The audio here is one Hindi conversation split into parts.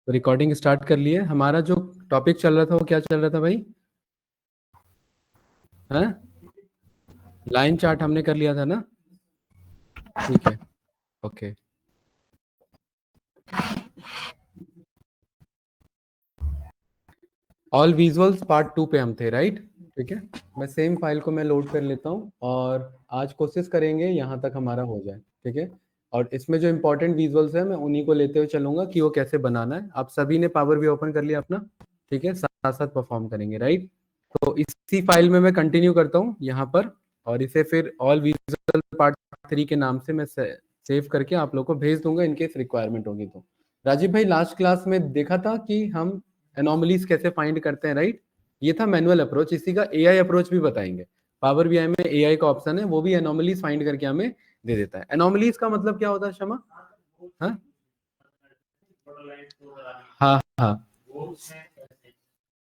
तो रिकॉर्डिंग स्टार्ट कर लिए। हमारा जो टॉपिक चल रहा था वो क्या चल रहा था भाई? हाँ, लाइन चार्ट हमने कर लिया था ना। ठीक है, ओके। ऑल विजुअल्स पार्ट 2 पे हम थे, राइट? ठीक है, मैं सेम फाइल को मैं लोड कर लेता हूँ और आज कोशिश करेंगे यहाँ तक हमारा हो जाए। ठीक है, और इसमें जो इंपॉर्टेंट विजुअल्स है मैं उन्हीं को लेते हुए चलूंगा कि वो कैसे बनाना है। आप सभी ने पावर भी ओपन कर लिया अपना? ठीक है, साथ साथ परफॉर्म करेंगे, राइट? तो इसी फाइल में मैं कंटिन्यू करता हूँ यहाँ पर, और इसे फिर ऑल विजुअल पार्ट 3 के नाम से मैं सेव करके आप लोग को भेज दूंगा इनकेस रिक्वायरमेंट होगी तो। राजीव भाई, लास्ट क्लास में देखा था कि हम एनोमलीज कैसे फाइंड करते हैं, राइट? ये था मैनुअल अप्रोच, इसी का एआई अप्रोच भी बताएंगे। पावर बीआई में एआई का ऑप्शन है, वो भी एनोमलीज फाइंड करके हमें दे देता है। एनोमलीज का मतलब क्या होता है शमा? हाँ हाँ हाँ,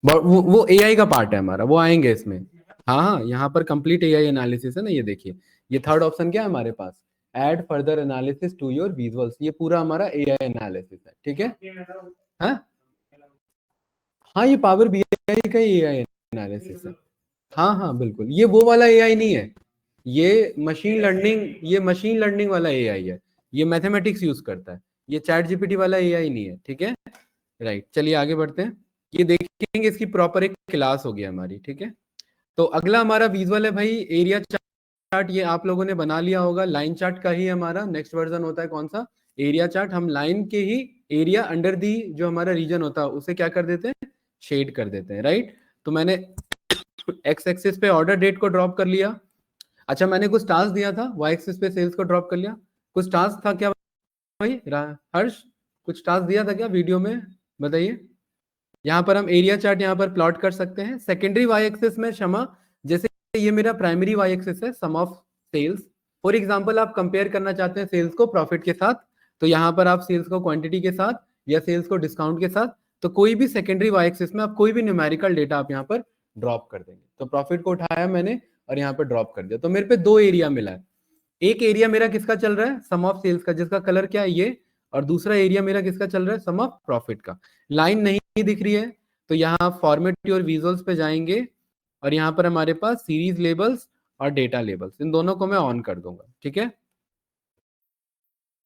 वो एआई का पार्ट है हमारा, वो आएंगे इसमें। हाँ हाँ, यहाँ पर कंप्लीट एआई एनालिसिस है ना, ये देखिए। ये थर्ड ऑप्शन क्या है हमारे पास? Add further analysis to your visuals. ये पूरा हमारा एआई एनालिसिस है, ठीक है। हाँ हाँ, ये पावर बीआई का एआई एनालिसिस है। हाँ हाँ बिल्कुल, ये वो वाला एआई नहीं है। ये मशीन लर्निंग वाला एआई है। ये मैथमेटिक्स यूज करता है। ये चैट जीपीटी वाला एआई नहीं है, ठीक है। राइट, चलिए आगे बढ़ते हैं। ये देखेंगे, इसकी प्रॉपर एक क्लास होगी हमारी, ठीक है। तो अगला हमारा विजुअल है भाई एरिया चार्ट। ये आप लोगों ने बना लिया होगा, लाइन चार्ट का ही हमारा नेक्स्ट वर्जन होता है। कौन सा? Area chart. हम लाइन के ही एरिया अंडर दी जो हमारा रीजन होता है उसे क्या कर देते हैं? शेड कर देते हैं, राइट? तो मैंने एक्स एक्सिस पे ऑर्डर डेट को ड्रॉप कर लिया। अच्छा, मैंने कुछ टास्क दिया था, वाई एक्सिस पे सेल्स को ड्रॉप कर लिया। कुछ टास्क था क्या भाई? हर्ष, कुछ टास्क दिया था क्या वीडियो में? बताइए। यहाँ पर हम एरिया चार्ट यहाँ पर प्लॉट कर सकते हैं सेकेंडरी वाई एक्सिस में। क्षमा, जैसे ये मेरा प्राइमरी वाई एक्सिस है, sum of sales. For example आप कंपेयर करना चाहते हैं सेल्स को प्रॉफिट के साथ, तो यहाँ पर आप सेल्स को क्वांटिटी के साथ या सेल्स को डिस्काउंट के साथ, तो कोई भी सेकेंडरी वाई एक्सिस में आप कोई भी न्यूमेरिकल डेटा आप यहाँ पर ड्रॉप कर देंगे। तो प्रॉफिट को उठाया मैंने और यहाँ पर ड्रॉप कर दिया, तो मेरे पे दो एरिया मिला है। एक एरिया मेरा किसका चल रहा है? सम ऑफ सेल्स का, जिसका कलर क्या है ये। और दूसरा एरिया मेरा किसका चल रहा है? सम ऑफ प्रॉफिट का। लाइन नहीं दिख रही है तो यहाँ फॉर्मेट योर विजुअल्स पे जाएंगे और यहाँ पर हमारे पास सीरीज लेबल्स और डेटा लेबल्स, इन दोनों को मैं ऑन कर दूंगा, ठीक है।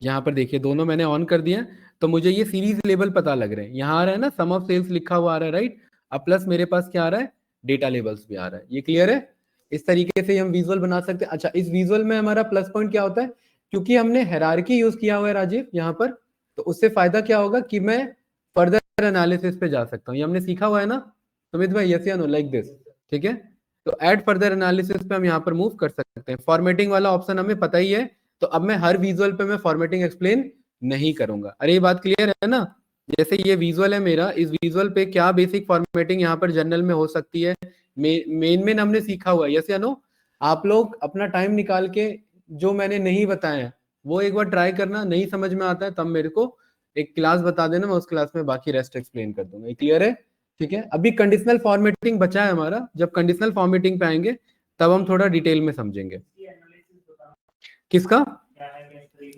यहाँ पर देखिए दोनों मैंने ऑन कर दिया, तो मुझे ये सीरीज लेबल पता लग रहे हैं। यहाँ आ रहा है ना, सम ऑफ सेल्स लिखा हुआ आ रहा है, राइट? अब प्लस मेरे पास क्या आ रहा है? डेटा लेबल्स भी आ रहा है। ये क्लियर है? इस तरीके से हम विजुअल बना सकते हैं। अच्छा, इस विजुअल में हमारा प्लस पॉइंट क्या होता है? क्योंकि हमने हायरार्की यूज किया हुआ है राजीव यहाँ पर, तो उससे फायदा क्या होगा कि मैं फर्दर एनालिसिस पे जा सकता हूँ। ये हमने सीखा हुआ है ना सुमित भाई, यस या नो, लाइक दिस, ठीक है। तो एड फर्दर एनालिसिस पे हम यहाँ पर मूव कर सकते हैं। फॉर्मेटिंग वाला ऑप्शन हमें पता ही है, तो अब मैं हर विजुअल पे मैं फॉर्मेटिंग एक्सप्लेन नहीं करूंगा। अरे ये बात क्लियर है ना? जैसे ये विजुअल है मेरा, इस विजुअल पे क्या बेसिक फॉर्मेटिंग यहाँ पर जनरल में हो सकती है, मेन हमने सीखा हुआ है, यस या नो? आप लोग अपना टाइम निकाल के जो मैंने नहीं बताया वो एक बार ट्राई करना, नहीं समझ में आता है तब मेरे को एक क्लास बता देना, मैं उस क्लास में बाकी रेस्ट एक्सप्लेन कर दूंगा। क्लियर है? ठीक है, अभी कंडीशनल फॉर्मेटिंग बचा है हमारा। जब कंडीशनल फॉर्मेटिंग पे आएंगे तब हम थोड़ा डिटेल में समझेंगे। किसका?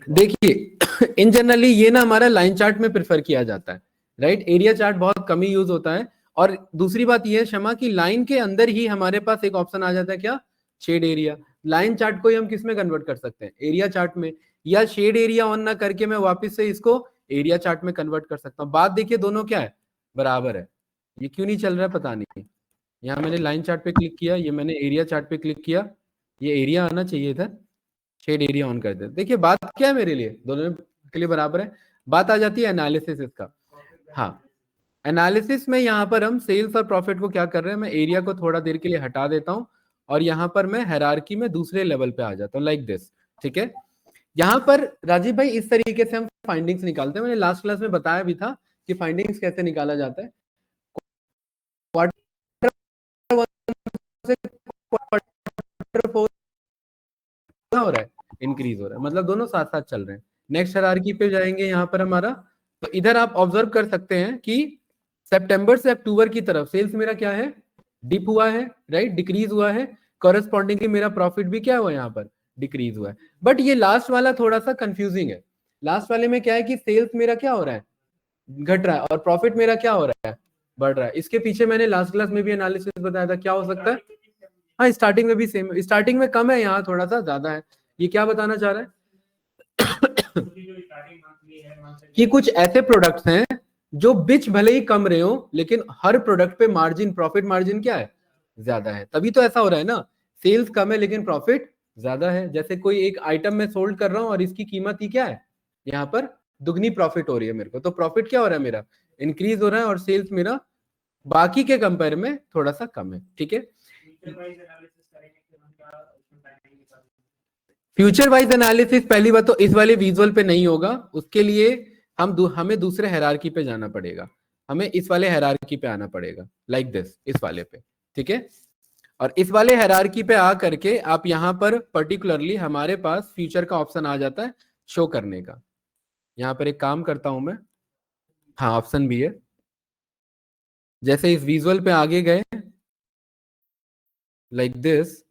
देखिए इन जनरली ये ना हमारा लाइन चार्ट में प्रेफर किया जाता है, राइट? एरिया चार्ट बहुत कम ही यूज होता है। और दूसरी बात ये है क्षमा की लाइन के अंदर ही हमारे पास एक ऑप्शन आ जाता है, क्या? Shade area. लाइन चार्ट को ही हम किस में कन्वर्ट कर सकते हैं? एरिया चार्ट में। या शेड एरिया ऑन ना करके मैं वापस से इसको एरिया चार्ट में कन्वर्ट कर सकता हूँ। बात देखिए दोनों क्या है? बराबर है। ये क्यों नहीं चल रहा है पता नहीं। यहाँ मैंने लाइन चार्ट पे क्लिक किया, ये मैंने एरिया चार्ट पे क्लिक किया, ये एरिया आना चाहिए था। शेड एरिया ऑन कर दे। देखिए बात क्या है, मेरे लिए दोनों के लिए बराबर है। बात आ जाती है एनालिसिस इसका। हाँ, एनालिसिस में यहाँ पर हम सेल्स और प्रॉफिट को क्या कर रहे हैं, मैं एरिया को थोड़ा देर के लिए हटा देता हूँ और यहाँ पर मैं हायरार्की में दूसरे लेवल पे आ जाता हूँ, लाइक दिस, ठीक है। यहाँ पर राजीव भाई इस तरीके से हम फाइंडिंग्स निकालते हैं। मैंने लास्ट क्लास में बताया भी था कि फाइंडिंग्स कैसे निकाला जाता है। क्वार्टर वन से क्वार्टर फोर हो रहा है, इंक्रीज हो रहा है, मतलब दोनों साथ साथ चल रहे हैं। नेक्स्ट हायरार्की पे जाएंगे यहाँ पर हमारा, तो इधर आप ऑब्जर्व कर सकते हैं कि सितंबर से अक्टूबर की तरफ सेल्स मेरा क्या है? डिप हुआ है, राइट? डिक्रीज हुआ है। कॉरेस्पॉन्डिंगली मेरा प्रॉफिट भी क्या हुआ यहाँ पर? डिक्रीज हुआ है। बट ये लास्ट वाला थोड़ा सा कंफ्यूजिंग है। लास्ट वाले में क्या है कि सेल्स मेरा क्या हो रहा है? घट रहा है, और प्रॉफिट मेरा क्या हो रहा है, बढ़ रहा है। इसके पीछे मैंने लास्ट क्लास में भी एनालिसिस बताया था, क्या हो सकता है। हाँ, स्टार्टिंग में भी सेम, स्टार्टिंग में कम है, यहाँ थोड़ा सा ज्यादा है। ये क्या बताना चाह रहा है कि कुछ ऐसे प्रोडक्ट्स हैं जो बिच भले ही कम रहे हो, लेकिन हर प्रोडक्ट पे मार्जिन, प्रॉफिट मार्जिन क्या है, ज्यादा है। तभी तो ऐसा हो रहा है ना, सेल्स कम है लेकिन प्रॉफिट ज्यादा है। जैसे कोई एक आइटम मैं सोल्ड कर रहा हूँ और इसकी कीमत ही क्या है, यहाँ पर दुगनी प्रॉफिट हो रही है मेरे को, तो प्रॉफिट क्या हो रहा है मेरा, इंक्रीज हो रहा है, और सेल्स मेरा बाकी के कंपेयर में थोड़ा सा कम है। ठीक है, फ्यूचर वाइज एनालिसिस पहली बात तो इस वाले विजुअल पे नहीं होगा, उसके लिए हमें दूसरे हायरार्की पे जाना पड़ेगा, हमें इस वाले हायरार्की पे आना पड़ेगा, लाइक दिस, इस वाले पे। ठीक है, और इस वाले हायरार्की पे आ करके आप यहाँ पर पर्टिकुलरली हमारे पास फ्यूचर का ऑप्शन आ जाता है शो करने का। यहाँ पर एक काम करता हूं मैं, हाँ ऑप्शन भी है। जैसे इस विजुअल पे आगे गए, लाइक दिस,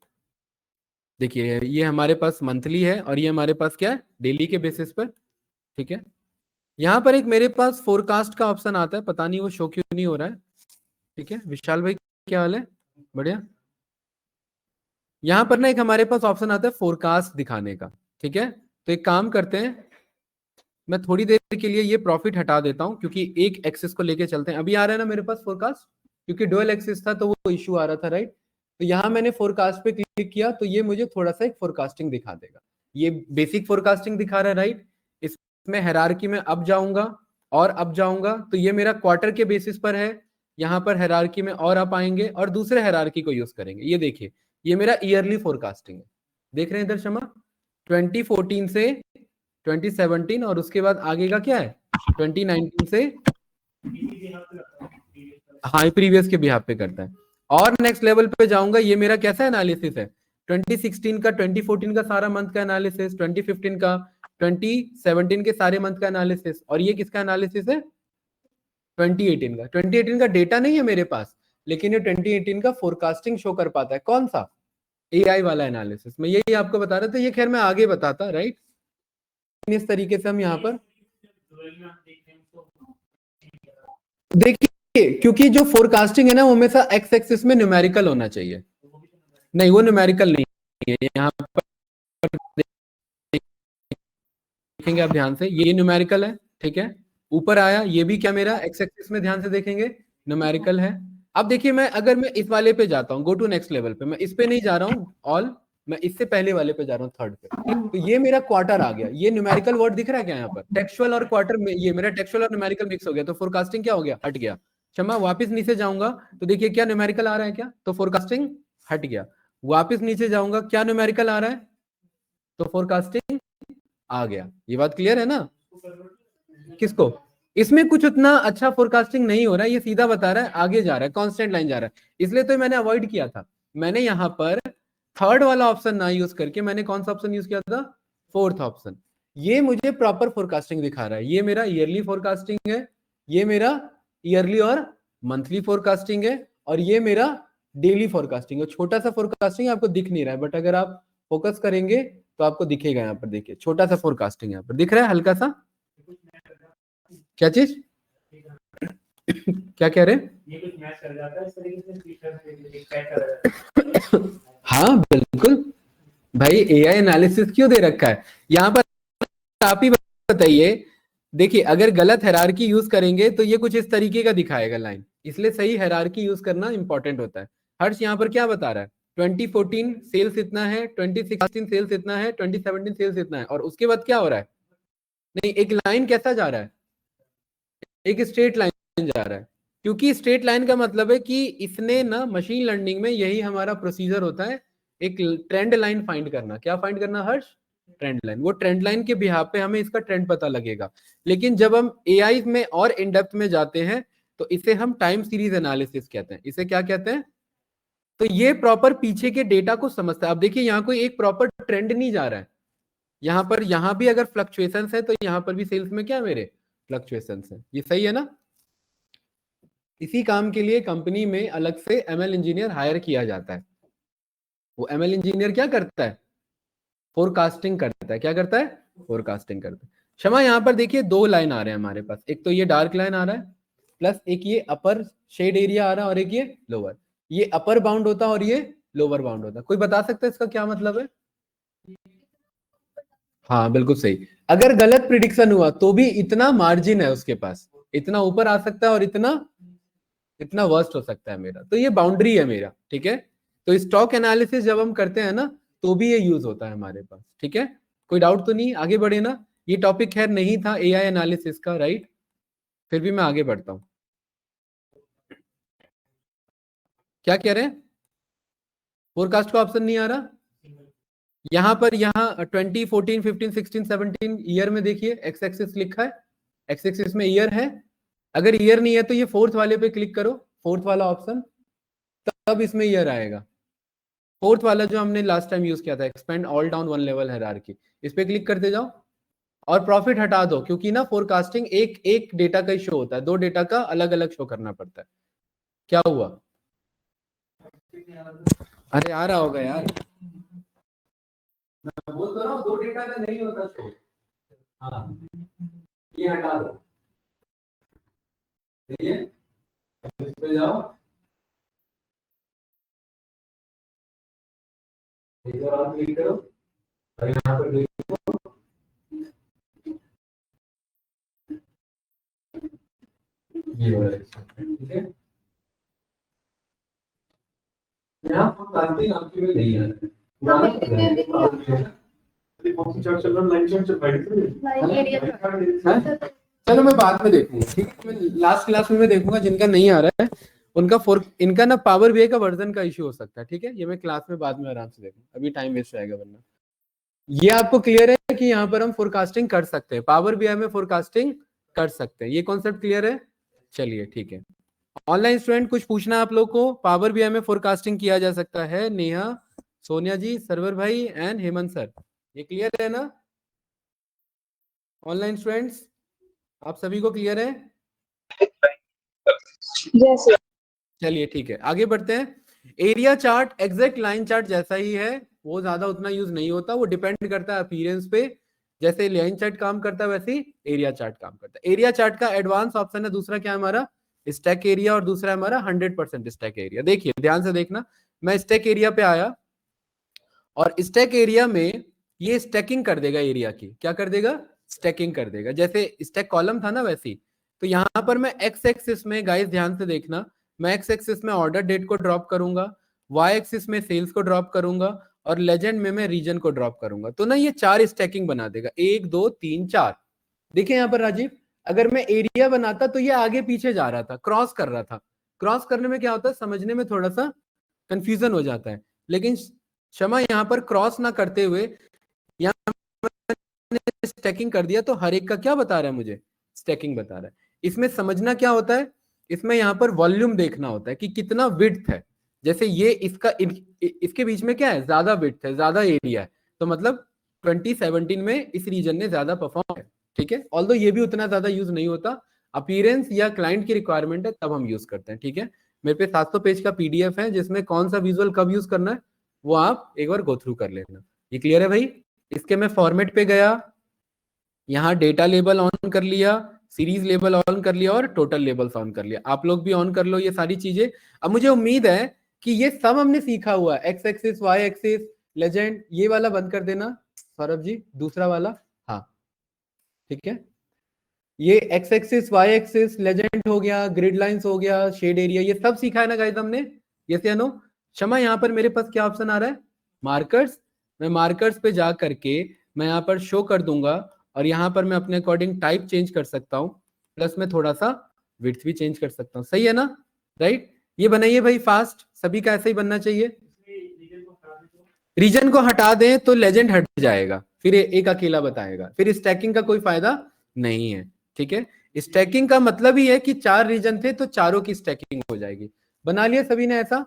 देखिए ये हमारे पास मंथली है और ये हमारे पास क्या है, डेली के बेसिस पर। ठीक है, यहाँ पर एक मेरे पास फोरकास्ट का ऑप्शन आता है, पता नहीं वो शो क्यों नहीं हो रहा है। ठीक है, विशाल भाई क्या हाल है, बढ़िया। यहाँ पर ना एक हमारे पास ऑप्शन आता है फोरकास्ट दिखाने का। ठीक है, तो एक काम करते हैं, मैं थोड़ी देर के लिए ये प्रॉफिट हटा देता हूं, क्योंकि एक एक्सिस को लेके चलते हैं। अभी आ रहा है ना मेरे पास फोरकास्ट, क्योंकि डुअल एक्सिस था तो वो इशू आ रहा था, राइट। तो यहाँ मैंने फोरकास्ट पे क्लिक किया तो ये मुझे थोड़ा सा एक फोरकास्टिंग दिखा देगा, ये बेसिक फोरकास्टिंग दिखा रहा है, राइट। इसमें हायरार्की में अब जाऊंगा और अब जाऊंगा तो ये मेरा क्वार्टर के बेसिस पर है। यहाँ पर हायरार्की में और अप आएंगे और दूसरे हायरार्की को यूज करेंगे। ये देखिए, ये मेरा ईयरली फोरकास्टिंग है, देख रहे हैं इधर शमा, 2014 से 2017, और उसके बाद आगे का क्या है 2019 से, हाँ प्रीवियस के बिहाफ पे करता है। और नेक्स्ट लेवल पे जाऊंगा, ये मेरा कैसा एनालिसिस है, 2016 का, 2014 का सारा मंथ का एनालिसिस, 2015 का, 2017 के सारे मंथ का एनालिसिस, और ये किसका एनालिसिस है, 2018 का। 2018 का डेटा नहीं है मेरे पास, लेकिन ये 2018 का फोरकास्टिंग शो कर पाता है। कौन सा, एआई वाला एनालिसिस। मैं यही आपको बता रहा था, ये खैर मैं आगे बताता, राइट। इस तरीके से हम यहाँ पर देखिए, क्योंकि जो फोरकास्टिंग है ना वो हमेशा एक्स एक्सिस में न्यूमेरिकल होना चाहिए, नहीं वो न्यूमेरिकल नहीं है। यहाँ पर देखेंगे आप ध्यान से, ये न्यूमेरिकल है। ठीक है, ऊपर आया ये भी क्या मेरा एक्स एक्सिस में, ध्यान से देखेंगे न्यूमेरिकल है। अब देखिए, मैं अगर मैं इस वाले पे जाता हूँ, गो टू नेक्स्ट लेवल पे, मैं इस पे नहीं जा रहा हूँ ऑल, मैं इससे पहले वाले पे जा रहा हूँ, थर्ड पे। तो ये मेरा क्वार्टर आ गया, ये न्यूमेरिकल वर्ड दिख रहा है क्या यहाँ पर, टेक्सुअल और क्वार्टर में, ये मेरा टेक्सुअल और न्यूमेरिकल मिक्स हो गया, तो फोरकास्टिंग क्या हो गया, हट गया। क्षमा, वापस नीचे जाऊंगा तो देखिए क्या न्यूमेरिकल आ रहा है क्या, तो फोरकास्टिंग हट गया। वापस नीचे जाऊंगा, क्या न्यूमेरिकल आ रहा है, तो फोरकास्टिंग आ गया। ये बात क्लियर है ना, किसको, इसमें कुछ उतना अच्छा फोरकास्टिंग नहीं हो रहा है, ये सीधा बता रहा है आगे जा रहा है, कांस्टेंट लाइन जा रहा है, इसलिए तो मैंने अवॉइड किया था। मैंने यहाँ पर थर्ड वाला ऑप्शन ना यूज करके मैंने कौन सा ऑप्शन यूज किया था, फोर्थ ऑप्शन। ये मुझे प्रॉपर फोरकास्टिंग दिखा रहा है, ये मेरा ईयरली फोरकास्टिंग है, ये मेरा ईयरली और मंथली फोरकास्टिंग है, और ये मेरा डेली फोरकास्टिंग है। छोटा सा फोरकास्टिंग आपको दिख नहीं रहा है, बट अगर आप फोकस करेंगे तो आपको दिखेगा। यहाँ पर देखिए, छोटा सा फोरकास्टिंग यहाँ पर दिख रहा है, हल्का सा। क्या चीज क्या कह रहे हैं, ये कुछ मैच कर जाता है इस तरीके से। हाँ बिल्कुल भाई, एआई एनालिसिस क्यों दे रखा है यहाँ पर, आप ही बताइए। देखिए, अगर गलत हायरार्की यूज करेंगे तो ये कुछ इस तरीके का दिखाएगा लाइन, इसलिए सही हायरार्की यूज करना इंपॉर्टेंट होता है। हर्ष यहाँ पर क्या बता रहा है, 2014 सेल्स इतना है, 2016 सेल्स इतना है, 2017 सेल्स इतना है, और उसके बाद क्या हो रहा है, नहीं एक लाइन कैसा जा रहा है, एक स्ट्रेट लाइन जा रहा है। क्योंकि स्ट्रेट लाइन का मतलब है कि इसने ना, मशीन लर्निंग में यही हमारा प्रोसीजर होता है, एक ट्रेंड लाइन फाइंड करना। क्या फाइंड करना हर्ष, ट्रेंड लाइन। वो ट्रेंड लाइन के बिहाफ पे हमें इसका ट्रेंड पता लगेगा। लेकिन जब हम एआई में और इन डेप्थ में जाते हैं तो इसे हम टाइम सीरीज एनालिसिस कहते हैं। इसे क्या कहते हैं, तो ये प्रॉपर पीछे के डेटा को समझता है। अब देखिए, यहाँ कोई एक प्रॉपर ट्रेंड नहीं जा रहा है, यहाँ पर, यहाँ भी अगर फ्लक्चुएशन है तो यहाँ पर भी सेल्स में क्या मेरे फ्लक्चुएशन है। ये सही है ना। इसी काम के लिए कंपनी में अलग से एमएल इंजीनियर हायर किया जाता है। वो एमएल इंजीनियर क्या करता है, फोरकास्टिंग करता है। क्या करता है, फोरकास्टिंग करता है। क्षमा यहाँ पर देखिए दो लाइन आ रहे हैं हमारे पास, एक तो ये डार्क लाइन आ रहा है प्लस एक ये अपर शेड एरिया आ रहा है और एक ये लोअर। ये अपर बाउंड होता है और ये लोअर बाउंड होता है। कोई बता सकता है इसका क्या मतलब है? हाँ बिल्कुल सही। अगर गलत प्रिडिक्शन हुआ तो भी इतना मार्जिन है उसके पास, इतना ऊपर आ सकता है और इतना इतना वर्स्ट हो सकता है मेरा, तो ये बाउंड्री है मेरा, ठीक है। तो स्टॉक एनालिसिस जब हम करते हैं ना तो भी ये यूज होता है हमारे पास, ठीक है। कोई डाउट तो नहीं? आगे बढ़े ना। ये टॉपिक खैर नहीं था एआई एनालिसिस का, राइट, फिर भी मैं आगे बढ़ता हूँ। क्या कह रहे हैं? फोरकास्ट का ऑप्शन नहीं आ रहा यहाँ पर? यहाँ 20, 14, 15, 16, 17 ईयर में देखिए एक्स एक्सिस लिखा है, एक्स एक्सिस में ईयर है। अगर ईयर नहीं है तो ये फोर्थ वाले पे क्लिक करो, फोर्थ वाला ऑप्शन, तब इसमें ईयर आएगा। फोर्थ वाला जो हमने लास्ट टाइम यूज किया था, expand all down one level hierarchy, इस पे क्लिक करते जाओ और प्रॉफिट हटा दो, क्योंकि ना फोरकास्टिंग एक एक डेटा का ही शो होता है, दो डेटा का अलग अलग शो करना पड़ता है। क्या हुआ? अरे आ रहा होगा यार, मैं बोल तो रहा हूँ दो डेटा का नहीं होता शो। हाँ ये हटा दो, ठीक है, इस पे जाओ, एक और क्लिक करो और यहाँ पर देखो, ये वाला ठीक है। यहाँ फोरकास्टिंग आपके में नहीं है, चलो मैं बाद में देखूंगा, ठीक है, मैं लास्ट क्लास में मैं देखूंगा, जिनका नहीं आ रहा है उनका इनका ना पावर बीआई का वर्जन का इश्यू हो सकता है, ठीक है, ये मैं क्लास में बाद में आराम से देखूंगा, अभी टाइम वेस्ट रहेगा वरना। ये आपको क्लियर है कि यहाँ पर हम फोरकास्टिंग कर सकते हैं, पावर बीआई में फोरकास्टिंग कर सकते हैं, ये कॉन्सेप्ट क्लियर है? चलिए ठीक है। ऑनलाइन स्टूडेंट कुछ पूछना है आप लोग को? पावर बीआई में फोरकास्टिंग किया जा सकता है, नेहा, सोनिया जी, सरवर भाई एंड हेमंत सर, ये क्लियर है ना ऑनलाइन स्टूडेंट्स? आप सभी को क्लियर है? yes, चलिए ठीक है, आगे बढ़ते हैं। Area chart exact line chart जैसा ही है, वो ज्यादा उतना यूज नहीं होता, वो डिपेंड करता है अपीयरेंस पे। जैसे लाइन चार्ट काम करता है वैसे ही एरिया चार्ट काम करता है। एरिया चार्ट का एडवांस ऑप्शन है दूसरा, क्या है हमारा? स्टैक एरिया, और दूसरा है हमारा 100% स्टैक एरिया। देखिए ध्यान से देखना, मैं स्टैक एरिया पे आया और स्टैक एरिया में ये स्टैकिंग कर देगा एरिया की, क्या कर देगा? स्टैकिंग कर देगा। जैसे स्टैक कॉलम था ना वैसे ही, तो यहां पर मैं एक्स एक्सिस में, गाइस ध्यान से देखना, मैं एक्स एक्सिस में ऑर्डर डेट को ड्रॉप करूंगा, वाई एक्सिस में सेल्स को ड्रॉप करूंगा, और लेजेंड में मैं रीजन को ड्रॉप करूंगा, तो ना ये चार स्टैकिंग बना देगा, 1 2 3 4। देखिए यहाँ पर राजीव, अगर मैं एरिया बनाता तो ये आगे पीछे जा रहा था, क्रॉस कर रहा था। क्रॉस करने में क्या होता है, समझने में थोड़ा सा कंफ्यूजन हो जाता है, लेकिन क्षमा यहाँ पर क्रॉस ना करते हुए यहाँ स्टैकिंग कर दिया, तो हर एक का क्या बता रहा है मुझे? स्टैकिंग बता रहा है। इसमें समझना क्या होता है, इसमें यहाँ पर वॉल्यूम देखना होता है कि कितना विड्थ है। जैसे ये इसका इसके बीच में क्या है, ज्यादा विड्थ है, ज्यादा एरिया है, तो मतलब 2017 में इस रीजन ने ज्यादा परफॉर्म है, ठीक है। ऑल्दो ये भी उतना ज्यादा यूज नहीं होता, अपीयरेंस या क्लाइंट की रिक्वायरमेंट है तब हम यूज करते हैं, ठीक है। मेरे पे 700 पेज का पीडीएफ है जिसमें कौन सा विजुअल कब यूज करना है वो आप एक बार गो थ्रू कर लेना। ये क्लियर है भाई? इसके मैं फॉर्मेट पे गया, यहाँ डेटा लेबल ऑन कर लिया, सीरीज लेबल ऑन कर लिया और टोटल लेबल्स ऑन कर लिया। आप लोग भी ऑन कर लो ये सारी चीजें। अब मुझे उम्मीद है कि ये सब हमने सीखा हुआ है, X axis, Y axis, legend, ये वाला बंद कर देना सौरभ जी, दूसरा वाला, हाँ ठीक है। ये X axis, Y axis, legend हो गया, ग्रिड लाइंस हो गया, शेड एरिया, ये सब सीखा है ना गाइस हमने? यस या नो? क्षमा यहाँ पर मेरे पास क्या ऑप्शन आ रहा है? मार्कर्स। मैं मार्कर्स पे जा करके मैं यहाँ पर शो कर दूंगा, और यहाँ पर मैं अपने अकॉर्डिंग टाइप चेंज कर सकता हूँ, प्लस में थोड़ा सा विड्थ भी चेंज कर सकता हूँ, सही है ना? राइट, ये बनाइए भाई फास्ट, सभी का ऐसा ही बनना चाहिए। रीजन को हटा दें तो लेजेंड हट जाएगा, फिर एक अकेला बताएगा, फिर स्टैकिंग का कोई फायदा नहीं है, ठीक है। स्टैकिंग का मतलब ही है कि 4 रीजन थे तो चारों की स्टैकिंग हो जाएगी। बना लिया सभी ने ऐसा?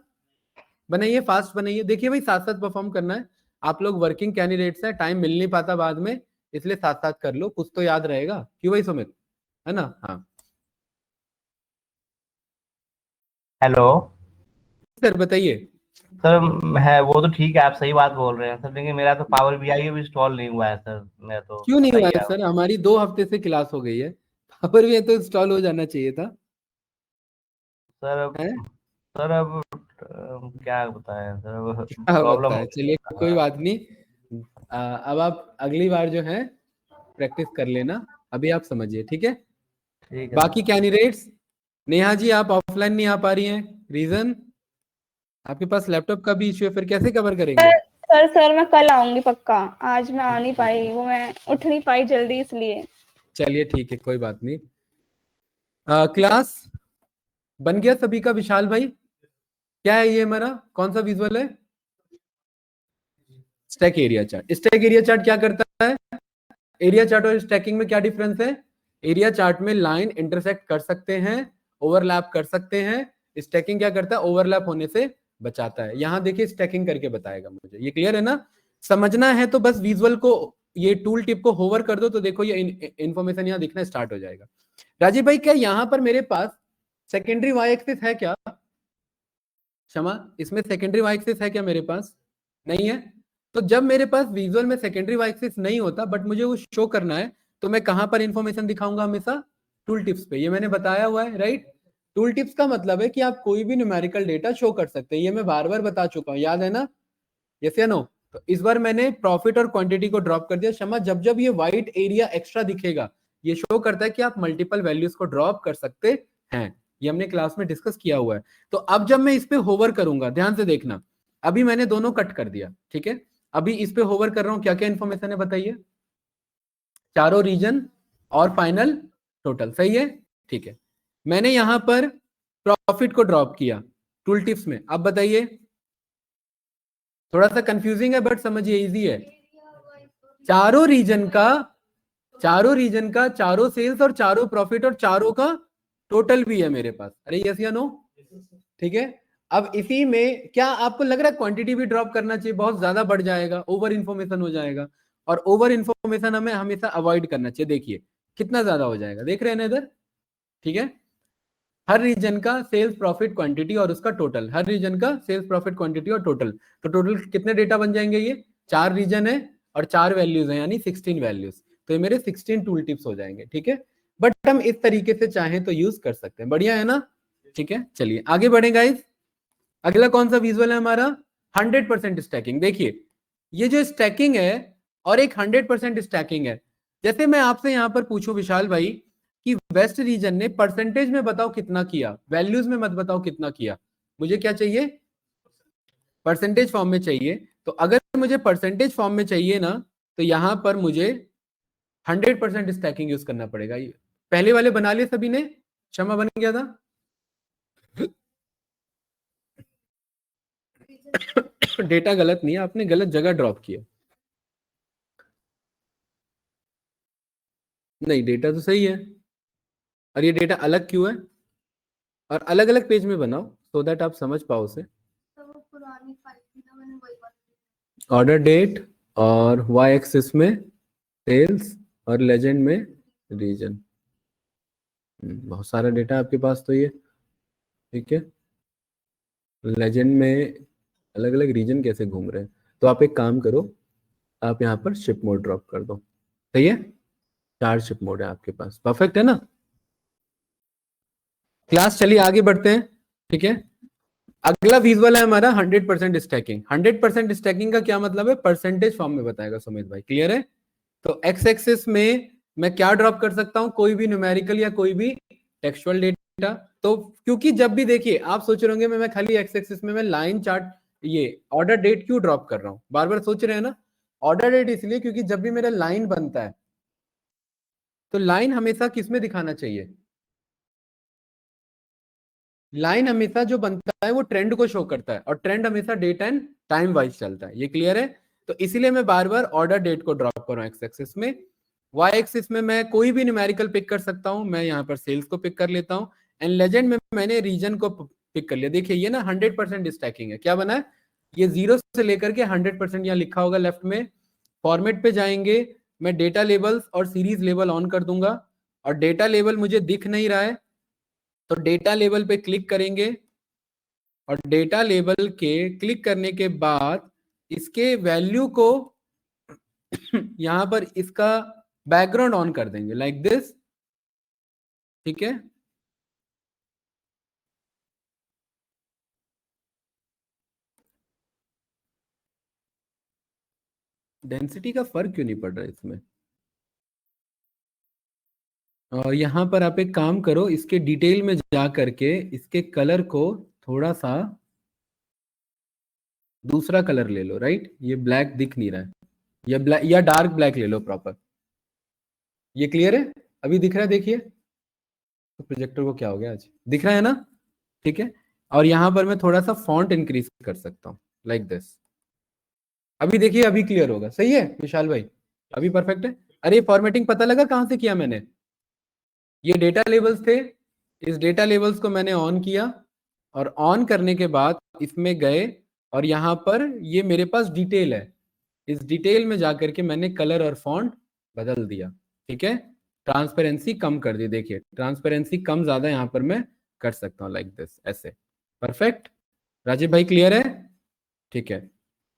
बनाइए, फास्ट बनाइए। देखिए भाई साथ साथ परफॉर्म करना है, आप लोग वर्किंग कैंडिडेट्स हैं, टाइम मिल नहीं पाता बाद में, इसलिए साथ साथ कर लो, कुछ तो याद रहेगा, क्यों भाई सुमित, है ना? हाँ हेलो सर बताइए। सर है वो तो ठीक है, आप सही बात बोल रहे हैं सर, लेकिन मेरा तो पावर बीआई अभी इंस्टॉल नहीं हुआ है सर, मैं तो क्यों नहीं हुआ बताइए है आप। सर? हमारी 2 हफ्ते से क्लास हो गई है, पर भी ये तो इंस्टॉल हो जाना चाहिए था। सर अब है सर अब क्या बताएं सर, अब क्या प्रॉब्लम बताए, हो चलिए गई। कोई हाँ, बात नहीं। अब आप अगली बार जो है प्रैक्टिस कर लेना, अभी आप समझिए, ठीक है। ठीक है बाकी कैंडिडेट्स, नेहा जी आप ऑफलाइन नहीं आ पा रही हैं, रीजन? आपके पास लैपटॉप का भी इश्यू है, फिर कैसे कवर करेंगे? सर मैं कल आऊंगी पक्का। आज मैं आ नहीं पाई, वो मैं उठ नहीं पाई जल्दी इसलिए। चलिए ठीक है, कोई बात नहीं। क्लास बन गया सभी का? विशाल भाई, क्या है ये हमारा, कौन सा विजुअल है? Stack area chart. Stack area chart क्या करता है? एरिया चार्ट और स्टैकिंग में क्या डिफरेंस है? एरिया चार्ट में लाइन इंटरसेक्ट कर सकते हैं, ओवरलैप कर सकते हैं। स्टैकिंग क्या करता है? ओवरलैप होने से बचाता है। यहां देखिए स्टैकिंग करके बताएगा मुझे, ये क्लियर है ना? समझना है तो बस विजुअल को, ये टूल टिप को होवर कर दो तो देखो ये इंफॉर्मेशन यहाँ दिखना स्टार्ट हो जाएगा। राजीव भाई, क्या यहाँ पर मेरे पास सेकेंडरी वाई एक्सिस है क्या? क्षमा, इसमें सेकेंडरी वाई एक्सिस है क्या मेरे पास? नहीं है। तो जब मेरे पास विजुअल में सेकेंडरी वाई एक्सिस नहीं होता बट मुझे वो शो करना है, तो मैं कहां पर इंफॉर्मेशन दिखाऊंगा? हमेशा टूल टिप्स पे। ये मैंने बताया हुआ है, राइट? टूल टिप्स का मतलब है कि आप कोई भी न्यूमेरिकल डेटा शो कर सकते हैं, ये मैं बार बार बता चुका हूं, याद है ना? यस या नो? तो इस बार मैंने प्रॉफिट और क्वांटिटी को ड्रॉप कर दिया। क्षमा, जब जब ये व्हाइट एरिया एक्स्ट्रा दिखेगा, ये शो करता है कि आप मल्टीपल वैल्यूज को ड्रॉप कर सकते हैं। ये हमने क्लास में डिस्कस किया हुआ है। तो अब जब मैं इस पे होवर करूंगा, ध्यान से देखना, अभी मैंने दोनों कट कर दिया, ठीक है। अभी इस पे होवर कर रहा हूं, क्या क्या इंफॉर्मेशन है बताइए? चारों रीजन और फाइनल टोटल, सही है, ठीक है। मैंने यहां पर प्रॉफिट को ड्रॉप किया टूल टिप्स में। अब बताइए, थोड़ा सा कंफ्यूजिंग है बट समझिए इजी है। चारों रीजन का, चारों सेल्स और चारों प्रॉफिट और चारों का टोटल भी है मेरे पास। अरे यस या नो? ठीक है। अब इसी में क्या आपको लग रहा है क्वांटिटी भी ड्रॉप करना चाहिए? बहुत ज्यादा बढ़ जाएगा, ओवर इन्फॉर्मेशन हो जाएगा, और ओवर इन्फॉर्मेशन हमें हमेशा अवॉइड करना चाहिए। देखिए कितना ज्यादा हो जाएगा, देख रहे हैं ना इधर? ठीक है। हर रीजन का सेल्स प्रॉफिट क्वांटिटी और उसका टोटल, हर रीजन का सेल्स प्रॉफिट क्वांटिटी और टोटल, तो टोटल कितने डेटा बन जाएंगे? ये 4 रीजन है और 4 वैल्यूज हैं, यानी 16 वैल्यूज। तो ये मेरे 16 टूल टिप्स हो जाएंगे, ठीक है। बट हम इस तरीके से चाहें तो यूज कर सकते हैं, बढ़िया है ना? ठीक है, चलिए आगे बढ़े गाइस। अगला कौन सा विजुअल है हमारा? 100% स्टैकिंग। देखिए ये जो स्टैकिंग है और एक 100% स्टैकिंग है। जैसे मैं आपसे यहां पर पूछूं विशाल भाई कि वेस्ट रीजन ने परसेंटेज में बताओ कितना किया, वैल्यूज में मत बताओ कितना किया, मुझे क्या चाहिए? परसेंटेज फॉर्म में चाहिए। तो अगर मुझे परसेंटेज फॉर्म में चाहिए ना, तो यहां पर मुझे 100% स्टैकिंग यूज करना पड़ेगा। पहले वाले बना लिए सभी ने? क्षमा, बन गया था? डेटा गलत नहीं है, आपने गलत जगह ड्रॉप किया। नहीं, डेटा तो सही है। और ये डेटा अलग क्यों है? और अलग अलग पेज में बनाओ सो दैट आप समझ पाओ उसे। ऑर्डर डेट और वाई एक्सिस में सेल्स और लेजेंड में रीजन। बहुत सारा डेटा आपके पास तो ये, ठीक है। लेजेंड में अलग अलग रीजन कैसे घूम रहे हैं? तो आप एक काम करो, आप यहाँ पर शिप मोड ड्रॉप कर दो, सही है। 4 शिप मोड है आपके पास, परफेक्ट है ना? क्लास चलिए आगे बढ़ते हैं, ठीक है। अगला विजुअल है हमारा 100% स्टैकिंग। 100% स्टैकिंग का क्या मतलब है? परसेंटेज फॉर्म में बताएगा सुमित भाई, क्लियर है? तो एक्स एक्सिस में मैं क्या ड्रॉप कर सकता हूं? कोई भी न्यूमेरिकल या कोई भी टेक्सचुअल डेटा। तो क्योंकि जब भी देखिए आप सोच रहे होंगे मैं खाली एक्स एक्सिस में मैं लाइन चार्ट, ये ऑर्डर डेट क्यों ड्रॉप कर रहा हूं, बार बार सोच रहे हैं ना? ऑर्डर डेट इसलिए क्योंकि जब भी मेरा लाइन बनता है तो लाइन हमेशा किस में दिखाना चाहिए? लाइन हमेशा जो बनता है वो ट्रेंड को शो करता है, और ट्रेंड हमेशा डेट एंड टाइम वाइज चलता है, ये क्लियर है? तो इसीलिए मैं बार बार ऑर्डर डेट को ड्रॉप कर रहा हूं एक्स एक्सिस में। वाई एक्सिस में मैं कोई भी न्यूमेरिकल पिक कर सकता हूं, मैं यहाँ पर सेल्स को पिक कर लेता हूं। एंड लेजेंड में मैंने रीजन को पिक कर लिया। देखिए ये ना 100% स्टैकिंग है। क्या बना है? ये 0 से लेकर के 100% यहाँ लिखा होगा लेफ्ट में। फॉर्मेट पे जाएंगे, मैं डेटा लेबल्स और सीरीज लेबल ऑन कर दूंगा, और डेटा लेबल मुझे दिख नहीं रहा है तो डेटा लेवल पे क्लिक करेंगे और डेटा लेबल के क्लिक करने के बाद इसके वैल्यू को यहां पर इसका बैकग्राउंड ऑन कर देंगे लाइक दिस, ठीक है। डेंसिटी का फर्क क्यों नहीं पड़ रहा है इसमें? और यहाँ पर आप एक काम करो, इसके डिटेल में जा करके इसके कलर को थोड़ा सा दूसरा कलर ले लो, राइट। ये ब्लैक दिख नहीं रहा है, या ब्लैक या डार्क ब्लैक ले लो प्रॉपर। ये क्लियर है? अभी दिख रहा है? देखिए तो प्रोजेक्टर को क्या हो गया आज, दिख रहा है ना? ठीक है। और यहाँ पर मैं थोड़ा सा फॉन्ट इंक्रीज कर सकता हूँ लाइक दिस। अभी देखिए, अभी क्लियर होगा। सही है विशाल भाई? अभी परफेक्ट है। अरे फॉर्मेटिंग पता लगा कहाँ से किया मैंने? ये डेटा लेबल्स थे, इस डेटा लेबल्स को मैंने ऑन किया और ऑन करने के बाद इसमें गए और यहाँ पर ये मेरे पास डिटेल है, इस डिटेल में जाकर के मैंने कलर और फॉन्ट बदल दिया, ठीक है। ट्रांसपेरेंसी कम कर दी, देखिए ट्रांसपेरेंसी कम ज्यादा यहाँ पर मैं कर सकता हूँ लाइक दिस, ऐसे। परफेक्ट राजीव भाई, क्लियर है? ठीक है।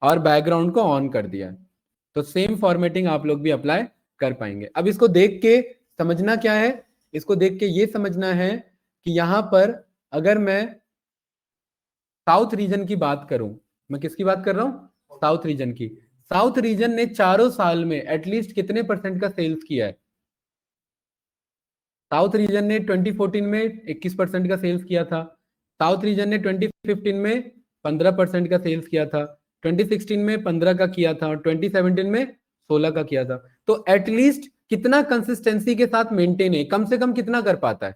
और बैकग्राउंड को ऑन कर दिया, तो सेम फॉर्मेटिंग आप लोग भी अप्लाई कर पाएंगे। अब इसको देख के समझना क्या है, इसको देख के ये समझना है कि यहां पर अगर मैं साउथ रीजन की बात करूं, मैं किसकी बात कर रहा हूं? साउथ रीजन की। साउथ रीजन ने 4 साल में एटलीस्ट कितने परसेंट का सेल्स किया है? साउथ रीजन ने 2014 में 21% का सेल्स किया था, साउथ रीजन ने 2015 में 15% का सेल्स किया था, 2016 में 15 का किया था, और 2017 में 16 का किया था। तो एटलीस्ट कितना कंसिस्टेंसी के साथ मेंटेन है, कम से कम कितना कर पाता है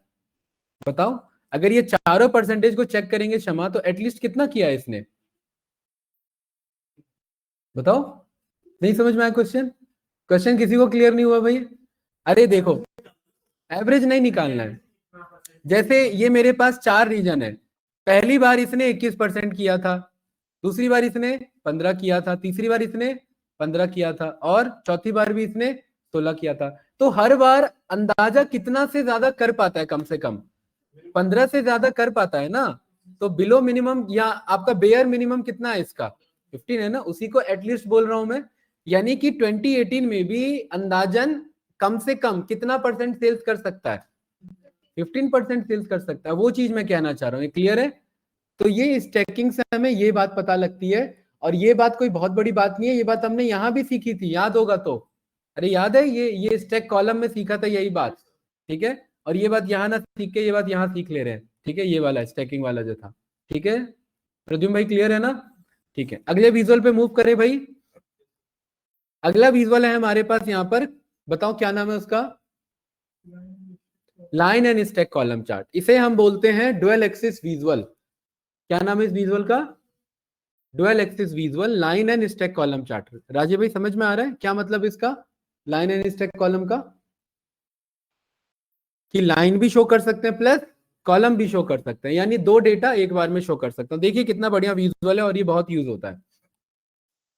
बताओ? अगर ये चारों परसेंटेज को चेक करेंगे क्षमा, तो एटलीस्ट कितना किया है इसने, बताओ? नहीं समझ में आया क्वेश्चन? क्वेश्चन किसी को क्लियर नहीं हुआ भाई? अरे देखो, एवरेज नहीं निकालना है। जैसे ये मेरे पास 4 रीजन है, पहली बार इसने 21% किया था, दूसरी बार इसने 15 किया था, तीसरी बार इसने 15 किया था, और चौथी बार भी इसने 16 किया था। तो हर बार अंदाजा कितना से ज्यादा कर पाता है? कम से कम 15 से ज्यादा कर पाता है ना। तो बिलो मिनिमम या आपका बेयर मिनिमम कितना है इसका? 15 है ना, उसी को एटलीस्ट बोल रहा हूं मैं। यानी कि 2018 में भी अंदाजन कम से कम कितना परसेंट सेल्स कर सकता है? 15% सेल्स कर सकता है। वो चीज मैं कहना चाह रहा हूँ, क्लियर है? तो ये स्टैकिंग से हमें ये बात पता लगती है, और ये बात कोई बहुत बड़ी बात नहीं है, ये बात हमने यहाँ भी सीखी थी, याद होगा तो। अरे याद है, ये स्टैक कॉलम में सीखा था यही बात, ठीक है। और ये बात यहाँ ना सीख के ये बात यहाँ सीख ले रहे हैं, ठीक है। ये वाला स्टैकिंग वाला जो था, ठीक है। प्रद्युम्न भाई क्लियर है ना? ठीक है, अगले विजुअल पे मूव करें भाई। अगला विजुअल है हमारे पास यहाँ पर, बताओ क्या नाम है उसका? Line and stack column chart. इसे हम बोलते हैं डुअल एक्सिस विजुअल। क्या नाम है इस विजुअल का? Dual axis visual line and stack column chart. Rajiv भाई समझ में आ रहा है क्या मतलब इसका, लाइन एंड स्टैक कॉलम का? कि लाइन भी शो कर सकते हैं प्लस कॉलम भी शो कर सकते हैं, यानी 2 डेटा एक बार में शो कर सकते हैं। देखिए कितना बढ़िया विजुअल है, और ये बहुत यूज होता है।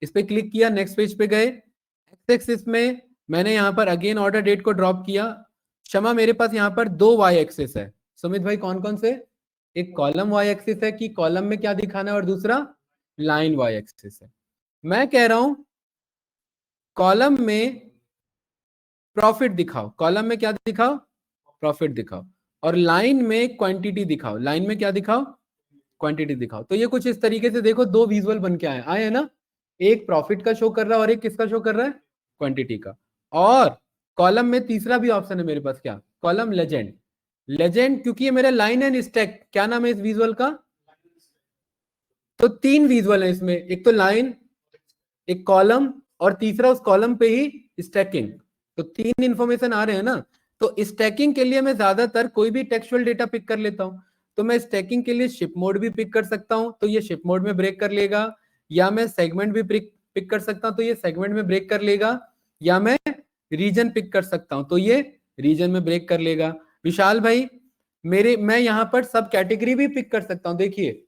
इस पे क्लिक किया, नेक्स्ट पेज पे गए, एक्स एक्सिस में मैंने यहाँ पर अगेन ऑर्डर डेट को ड्रॉप किया। क्षमा, मेरे पास यहाँ पर 2 वाई एक्सिस है। सुमित भाई कौन कौन से? एक कॉलम वाई एक्सिस है कि कॉलम में क्या दिखाना है, और दूसरा लाइन वाई एक्सिस है। मैं कह रहा हूं कॉलम में प्रॉफिट दिखाओ, कॉलम में क्या दिखाओ? प्रॉफिट दिखाओ। और लाइन में क्वांटिटी दिखाओ, लाइन में क्या दिखाओ? क्वांटिटी दिखाओ। तो ये कुछ इस तरीके से देखो, 2 विजुअल बन के आए हैं ना, एक प्रॉफिट का शो कर रहा है और एक किसका शो कर रहा है? क्वांटिटी का। और कॉलम में तीसरा भी ऑप्शन है मेरे पास, क्या? Column legend. लेजेंड क्योंकि ये मेरा लाइन एंड स्टैक, क्या नाम है इस विजुअल का? तो 3 विजुअल है इसमें, एक तो लाइन, एक कॉलम, और तीसरा उस कॉलम पे ही स्टैकिंग। तो 3 इंफॉर्मेशन आ रहे हैं ना। तो स्टैकिंग के लिए मैं ज्यादातर कोई भी टेक्सचुअल डेटा पिक कर लेता हूं। तो मैं स्टैकिंग के लिए शिप मोड भी पिक कर सकता हूं, तो ये शिप मोड में ब्रेक कर लेगा, या मैं सेगमेंट भी पिक कर सकता हूं, तो ये सेगमेंट में ब्रेक कर लेगा, या मैं रीजन पिक कर सकता हूं, तो ये रीजन में ब्रेक कर लेगा। विशाल भाई मैं यहां पर सब कैटेगरी भी पिक कर सकता हूं। देखिए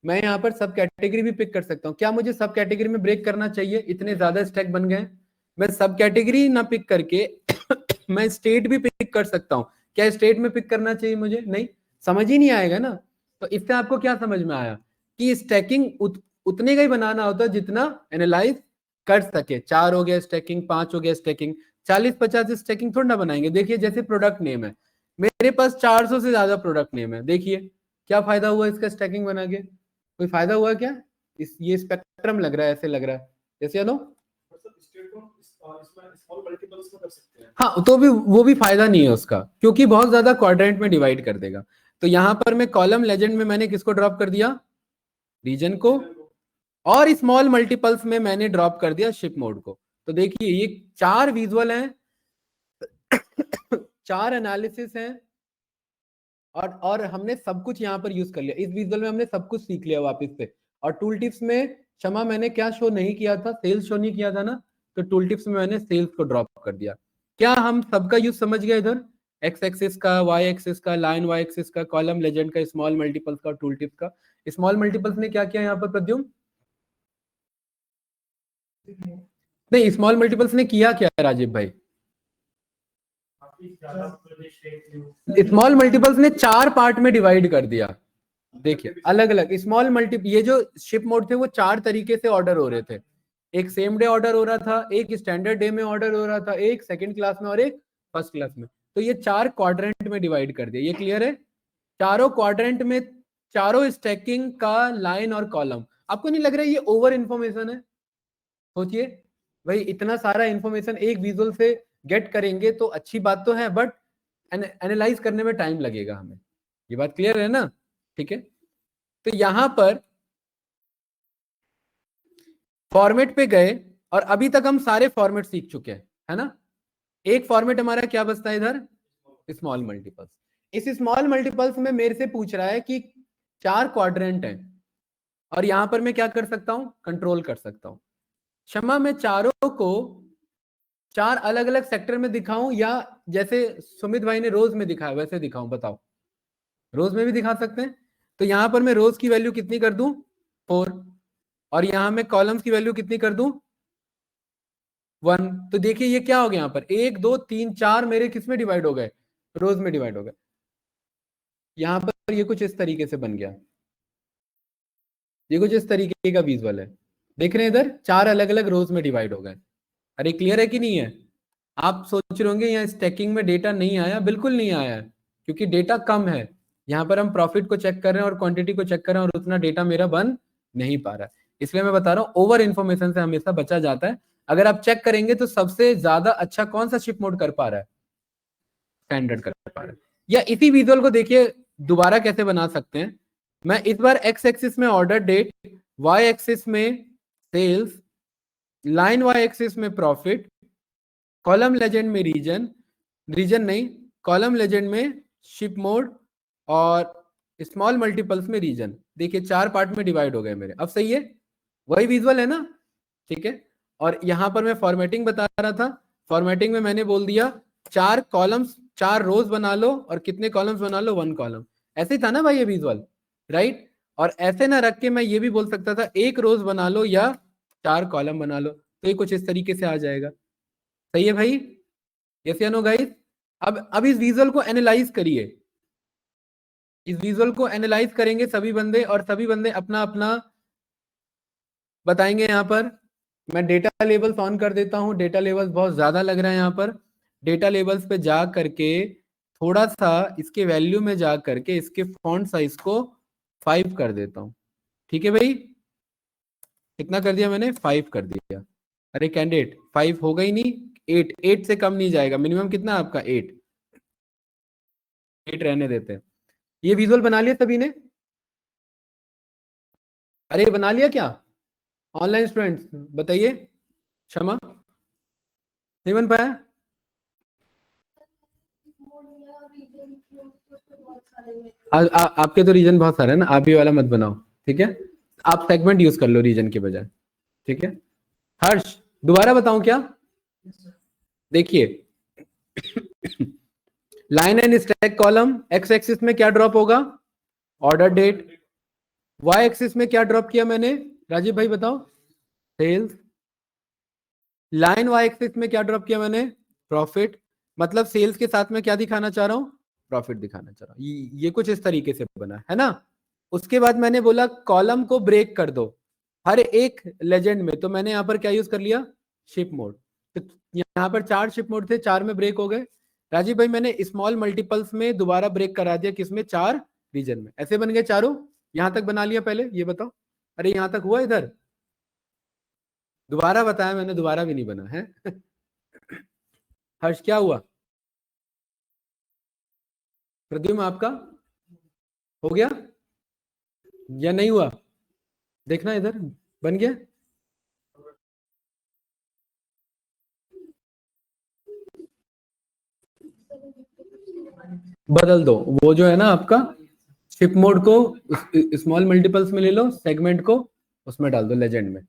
मैं यहाँ पर सब कैटेगरी भी पिक कर सकता हूँ। क्या मुझे सब कैटेगरी में ब्रेक करना चाहिए? इतने ज्यादा स्टैक बन गए, मैं सब कैटेगरी ना पिक करके मैं स्टेट भी पिक कर सकता हूँ। क्या स्टेट में पिक करना चाहिए मुझे? नहीं, समझ ही नहीं आएगा ना। तो इससे आपको क्या समझ में आया कि स्टैकिंग उतने का ही बनाना होता है जितना एनालाइज कर सके। 4 हो गया स्टैकिंग, 5 हो गया स्टैकिंग, 40-50 स्टैकिंग थोड़ा ना बनाएंगे। देखिए जैसे प्रोडक्ट नेम है, मेरे पास 400 से ज्यादा प्रोडक्ट नेम है, देखिए क्या फायदा हुआ इसका स्टैकिंग बना के? कोई फायदा हुआ क्या? ये स्पेक्ट्रम लग रहा है, ऐसे लग रहा है जैसे नो। हाँ तो भी वो भी फायदा नहीं है उसका, क्योंकि बहुत ज्यादा क्वाड्रेंट में डिवाइड कर देगा। तो यहां पर मैं कॉलम लेजेंड में मैंने किसको ड्रॉप कर दिया? रीजन को। और स्मॉल मल्टीपल्स में मैंने ड्रॉप कर दिया शिप मोड को। तो देखिए ये 4 विजुअल हैं, 4 एनालिसिस हैं, और हमने सब कुछ यहाँ पर यूज कर लिया। इस विजुअल में हमने सब कुछ सीख लिया वापस से। और टूल टिप्स में क्षमा मैंने क्या शो नहीं किया था? सेल्स शो नहीं किया था ना, तो टूल टिप्स में मैंने सेल्स को ड्रॉप कर दिया। क्या हम सबका यूज समझ गए? इधर एक्स एक्सिस का, वाई एक्सिस का, लाइन वाई एक्सिस का, कॉलम लेजेंड का, स्मॉल मल्टीपल्स का, टूल टिप्स का। स्मॉल मल्टीपल्स ने क्या किया यहाँ पर प्रद्युम्न? नहीं, स्मॉल मल्टीपल्स ने किया क्या राजीव भाई? स्मॉल मल्टीपल्स ने 4 पार्ट में डिवाइड कर दिया। देखिए अलग अलग स्मॉल मल्टीपल, ये जो शिप मोड थे वो 4 तरीके से ऑर्डर हो रहे थे। एक सेम डे ऑर्डर हो रहा था, एक स्टैंडर्ड डे में ऑर्डर हो रहा था, एक सेकंड क्लास में और एक फर्स्ट क्लास में। तो ये 4 क्वाड्रेंट में डिवाइड कर दिया। ये क्लियर है? चारों क्वाड्रेंट में चारों स्टैकिंग का लाइन और कॉलम। आपको नहीं लग रहा है ये ओवर इंफॉर्मेशन है? सोचिए भाई, इतना सारा इंफॉर्मेशन एक विजुअल से गेट करेंगे तो अच्छी बात तो है, बट एनालाइज करने में टाइम लगेगा हमें। ये बात क्लियर है ना? ठीक है, तो यहां पर फॉर्मेट पे गए और अभी तक हम सारे फॉर्मेट सीख चुके हैं, है ना? एक फॉर्मेट हमारा क्या बचता है इधर? Small multiples. इस स्मॉल मल्टीपल्स में मेरे से पूछ रहा है कि 4 क्वाड्रेंट हैं, और यहां पर मैं क्या कर सकता हूं? कंट्रोल कर सकता हूं। क्षमा, मैं चारों को 4 अलग अलग सेक्टर में दिखाऊं, या जैसे सुमित भाई ने रोज में दिखाया वैसे दिखाऊं? बताओ, रोज में भी दिखा सकते हैं। तो यहां पर मैं रोज की वैल्यू कितनी कर दूं? 4। और यहां मैं कॉलम्स की वैल्यू कितनी कर दूं? 1। तो देखिए ये क्या हो गया, यहाँ पर 1 2 3 4 मेरे किस में डिवाइड हो गए? रोज में डिवाइड हो गए। यहां पर ये कुछ इस तरीके से बन गया, ये कुछ इस तरीके का विजुअल है। देख रहे हैं इधर 4 अलग अलग रोज में डिवाइड हो गए। अरे क्लियर है कि नहीं है? आप सोच रहे होंगे यहाँ स्टैकिंग में डेटा नहीं आया, बिल्कुल नहीं आया है, क्योंकि डेटा कम है। यहाँ पर हम प्रॉफिट को चेक कर रहे हैं और क्वांटिटी को चेक कर रहे हैं, और उतना डेटा मेरा बन नहीं पा रहा है। इसलिए मैं बता रहा हूँ ओवर इन्फॉर्मेशन से हमेशा बचा जाता है। अगर आप चेक करेंगे तो सबसे ज्यादा अच्छा कौन सा शिप मोड कर पा रहा है? स्टैंडर्ड कर पा रहा है। या इसी विजुअल को देखिए दोबारा कैसे बना सकते हैं। मैं इस बार एक्स एक्सिस में ऑर्डर डेट, वाई एक्सिस में सेल्स, लाइन वाई एक्सिस में प्रॉफिट, कॉलम लेजेंड में रीजन, रीजन नहीं कॉलम लेजेंड में शिप मोड, और स्मॉल मल्टीपल्स में रीजन। देखिए 4 पार्ट में डिवाइड हो गए मेरे। अब सही है? वही विजुअल है ना? ठीक है। और यहां पर मैं फॉर्मेटिंग बता रहा था। फॉर्मेटिंग में मैंने बोल दिया 4 कॉलम्स 4 रोज बना लो, और कितने कॉलम्स बना लो? 1 कॉलम। ऐसे ही था ना भाई ये विजुअल, राइट? और ऐसे ना रख के मैं ये भी बोल सकता था 1 रोज बना लो या 4 कॉलम बना लो, तो ये कुछ इस तरीके से आ जाएगा। सही है भाई? यस या नो गाइस? अब इस विजुअल को एनालाइज करिए। इस विजुअल को एनालाइज करेंगे सभी बंदे, और सभी बंदे अपना अपना बताएंगे। यहाँ पर मैं डेटा लेबल्स ऑन कर देता हूँ। डेटा लेबल्स बहुत ज्यादा लग रहा है यहाँ पर। डेटा लेबल्स पे जा करके थोड़ा सा इसके वैल्यू में जा करके इसके फॉन्ट साइज को 5 कर देता हूँ। ठीक है भाई? कितना कर दिया मैंने? 5 कर दिया। अरे कैंडिडेट 5 होगा ही नहीं, 8 से कम नहीं जाएगा। मिनिमम कितना आपका? 8 रहने देते हैं। ये विजुअल बना लिया सभी ने? अरे बना लिया क्या ऑनलाइन स्टूडेंट्स? बताइए। क्षमा, नहीं बन पाया? आपके तो रीजन बहुत सारे हैं ना, आप ही वाला मत बनाओ, ठीक है? आप सेगमेंट यूज कर लो रीजन के बजाय, ठीक है? हर्ष दोबारा बताऊं क्या? देखिए line and stack column, x axis में क्या ड्रॉप होगा? Order date. वाई एक्सिस में क्या ड्रॉप किया मैंने? राजीव भाई बताओ। सेल्स। लाइन वाई एक्सिस में क्या ड्रॉप किया मैंने? प्रॉफिट। मतलब सेल्स के साथ में क्या दिखाना चाह रहा हूं? प्रॉफिट दिखाना चाह रहा हूं। ये कुछ इस तरीके से बना है ना? उसके बाद मैंने बोला कॉलम को ब्रेक कर दो हर एक लेजेंड में, तो मैंने यहाँ पर क्या यूज कर लिया, शिप मोड। तो यहाँ पर 4 शिप मोड थे, 4 में ब्रेक हो गए। राजीव भाई मैंने स्मॉल मल्टीपल्स में दोबारा ब्रेक करा दिया, किसमें, 4 रीजन में। ऐसे बन गए चारों। यहां तक बना लिया पहले, ये बताओ। अरे यहां तक हुआ इधर, दोबारा बताया मैंने, दोबारा भी नहीं बना है। हर्ष क्या हुआ, प्रद्युम्न आपका हो गया या नहीं हुआ, देखना इधर, बन गया। बदल दो वो जो है ना आपका, शिप मोड को स्मॉल मल्टीपल्स में ले लो, सेगमेंट को उसमें डाल दो, लेजेंड में।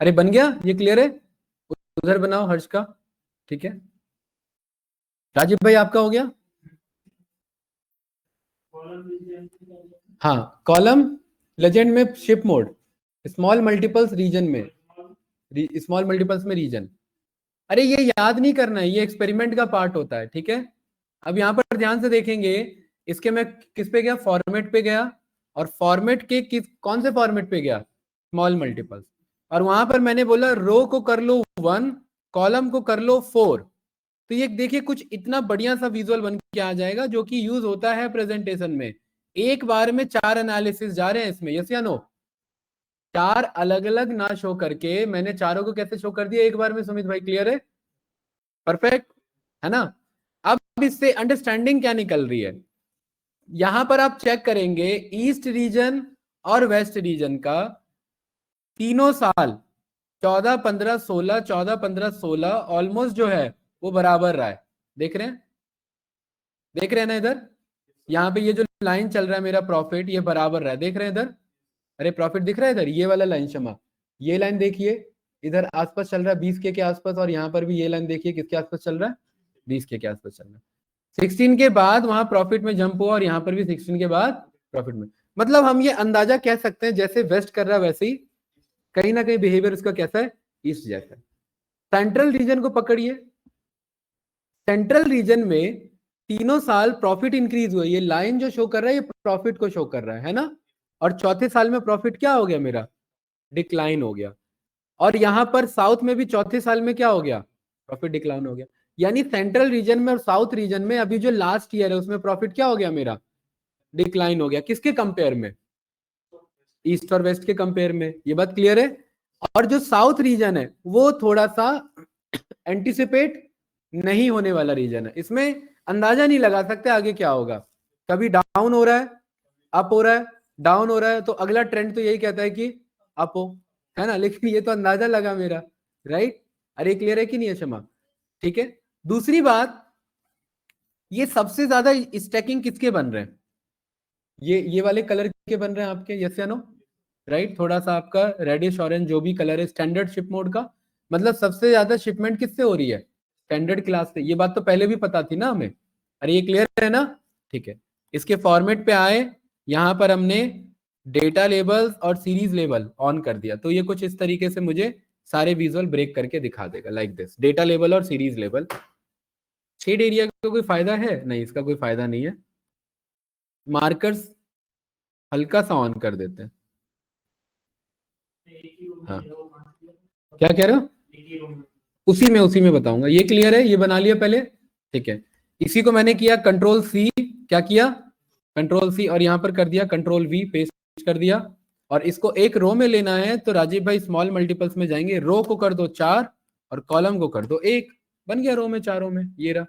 अरे बन गया, ये क्लियर है। उधर बनाओ हर्ष का, ठीक है। राजीव भाई आपका हो गया। हाँ, कॉलम लेजेंड में ship mode, small multiples region में, स्मॉल मल्टीपल्स में रीजन। अरे ये याद नहीं करना है, ये एक्सपेरिमेंट का पार्ट होता है, ठीक है। अब यहाँ पर ध्यान से देखेंगे, इसके मैं किस पे गया, फॉर्मेट पे गया, और फॉर्मेट के कौन से फॉर्मेट पे गया, स्मॉल मल्टीपल्स। और वहां पर मैंने बोला रो को कर लो 1, कॉलम को कर लो 4। तो ये देखिए कुछ इतना बढ़िया सा विजुअल बन के आ जाएगा, जो कि यूज होता है प्रेजेंटेशन में। एक बार में 4 एनालिसिस जा रहे हैं इसमें, यस या नो। 4 अलग अलग ना शो करके मैंने चारों को कैसे शो कर दिया एक बार में, सुमित भाई क्लियर है, परफेक्ट है ना। अब इससे अंडरस्टैंडिंग क्या निकल रही है, यहां पर आप चेक करेंगे ईस्ट रीजन और वेस्ट रीजन का तीनों साल 14, 15, 16, 14, 15, 16 ऑलमोस्ट जो है वो बराबर रहा है। देख रहे हैं, देख रहे हैं ना इधर, यहाँ पे ये जो लाइन चल रहा है मेरा प्रॉफिट, ये बराबर रहा है, देख रहे हैं इधर। अरे प्रॉफिट दिख रहा है इधर, ये वाला लाइन, क्षमा, ये लाइन देखिए इधर आसपास चल रहा है 20 के आसपास, और यहाँ पर भी ये लाइन देखिए किसके आसपास चल रहा है, 20 के आसपास चल रहा है। 16 के बाद वहां प्रॉफिट में जंप हुआ, और यहाँ पर भी 16 के बाद प्रॉफिट में। मतलब हम ये अंदाजा कह सकते हैं जैसे वेस्ट कर रहा है वैसे ही कहीं ना कहीं बिहेवियर उसका कैसा है, ईस्ट जैसा है। सेंट्रल रीजन को पकड़िए, सेंट्रल रीजन में तीनों साल प्रॉफिट इंक्रीज हुआ, ये लाइन जो शो कर रहा है ये प्रॉफिट को शो कर रहा है ना। और चौथे साल में प्रॉफिट क्या हो गया मेरा, डिक्लाइन हो गया। और यहां पर साउथ में भी चौथे साल में क्या हो गया, प्रॉफिट डिक्लाइन हो गया। यानी सेंट्रल रीजन में और साउथ रीजन में अभी जो लास्ट ईयर है उसमें प्रॉफिट क्या हो गया मेरा, डिक्लाइन हो गया। किसके कंपेयर में, ईस्ट और वेस्ट के कंपेयर में, ये बात क्लियर है। और जो साउथ रीजन है वो थोड़ा सा एंटिसिपेट नहीं होने वाला रीजन है, इसमें अंदाजा नहीं लगा सकते आगे क्या होगा। कभी डाउन हो रहा है, अप हो रहा है, डाउन हो रहा है, तो अगला ट्रेंड तो यही कहता है कि अप हो, है ना। लेकिन ये तो अंदाजा लगा मेरा, राइट। अरे क्लियर है कि नहीं है क्षमा, ठीक है। दूसरी बात, ये सबसे ज्यादा स्टैकिंग किसके बन रहे हैं, ये वाले कलर के बन रहे हैं आपके, यस या नो, राइट। थोड़ा सा आपका रेडिश ऑरेंज जो भी कलर है स्टैंडर्ड शिप मोड का, मतलब सबसे ज्यादा शिपमेंट किससे हो रही है, स्टैंडर्ड क्लास से। ये बात तो पहले भी पता थी ना हमें। अरे ये क्लियर है ना, ठीक है। इसके फॉर्मेट पे आए, यहां पर हमने डेटा लेबल्स और सीरीज लेबल ऑन कर दिया, तो ये कुछ इस तरीके से मुझे सारे विजुअल ब्रेक करके दिखा देगा, लाइक दिस, डेटा लेबल और सीरीज लेबल। शेड एरिया का कोई फायदा है नहीं, इसका कोई फायदा नहीं है। मार्कर्स हल्का सा ऑन कर देते हैं। हाँ क्या कह रहे हो, उसी में बताऊंगा। ये क्लियर है, ये बना लिया पहले, ठीक है। इसी को मैंने किया कंट्रोल सी, क्या किया, कंट्रोल सी, और यहां पर कर दिया कंट्रोल वी, पेस्ट कर दिया। और इसको एक रो में लेना है तो राजीव भाई स्मॉल मल्टीपल्स में जाएंगे, रो को कर दो 4 और कॉलम को कर दो 1, बन गया रो में 4 रो में, ये रहा,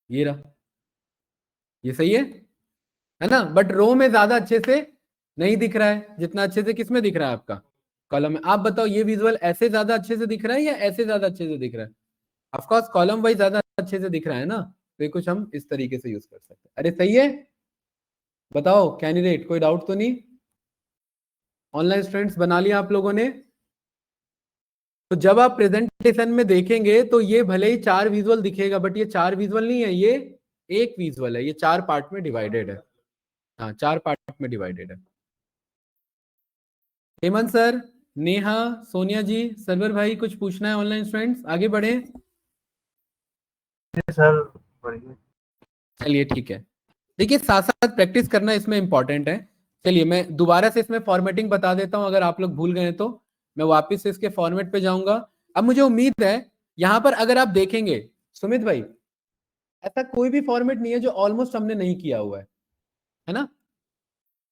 ये रहा, ये सही है ना। बट रो में ज्यादा अच्छे से नहीं दिख रहा है जितना अच्छे से किसमें दिख रहा है आपका, कॉलम में। आप बताओ ये विजुअल ऐसे ज्यादा अच्छे से दिख रहा है या ऐसे ज्यादा अच्छे से दिख रहा है, ऑफ कोर्स कॉलम वाइज ज्यादा अच्छे से दिख रहा है ना, तो ये कुछ हम इस तरीके से यूज कर सकते हैं। अरे सही है, बताओ कैंडिडेट, कोई डाउट तो नहीं। ऑनलाइन स्टूडेंट्स बना लिया आप लोगों ने। तो जब आप प्रेजेंटेशन में देखेंगे तो ये भले ही 4 विजुअल दिखेगा, बट ये 4 विजुअल नहीं है, ये एक विजुअल है, ये 4 पार्ट में डिवाइडेड है। हाँ 4 पार्ट में डिवाइडेड है। हेमंत सर, नेहा, सोनिया जी, सरवर भाई, कुछ पूछना है ऑनलाइन स्टूडेंट्स, आगे बढ़े। सर बढ़िया। चलिए ठीक है, देखिए साथ साथ प्रैक्टिस करना इसमें इंपॉर्टेंट है। चलिए मैं दोबारा से इसमें फॉर्मेटिंग बता देता हूं, अगर आप लोग भूल गए तो मैं वापस से इसके फॉर्मेट पे जाऊंगा। अब मुझे उम्मीद है यहां पर अगर आप देखेंगे सुमित भाई, ऐसा कोई भी फॉर्मेट नहीं है जो ऑलमोस्ट हमने नहीं किया हुआ है ना?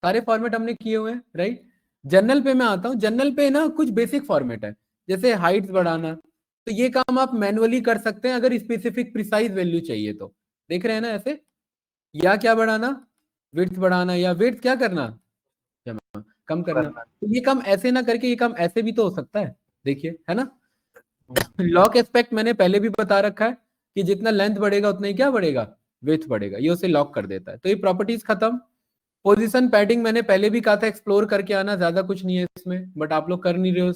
सारे फॉर्मेट हमने किए हुए हैं, राइट। जनरल पे मैं आता हूँ, जनरल पे ना कुछ बेसिक फॉर्मेट है, जैसे हाइट्स बढ़ाना, तो ये काम आप मैनुअली कर सकते हैं अगर स्पेसिफिक प्रिसाइज वैल्यू चाहिए तो। देख रहे हैं ना ऐसे, या क्या बढ़ाना, विड्थ बढ़ाना, या विड्थ क्या करना, कम करना। तो ये काम ऐसे ना करके ये काम ऐसे भी तो हो सकता है, देखिए है ना। लॉक एस्पेक्ट मैंने पहले भी बता रखा है कि जितना लेंथ बढ़ेगा उतना ही क्या बढ़ेगा, विड्थ बढ़ेगा, ये उसे लॉक कर देता है। तो ये प्रॉपर्टीज खत्म। पोजीशन पैडिंग मैंने पहले भी कहा था एक्सप्लोर करके आना, ज्यादा कुछ नहीं है इसमें, बट आप लोग कर नहीं रहे हो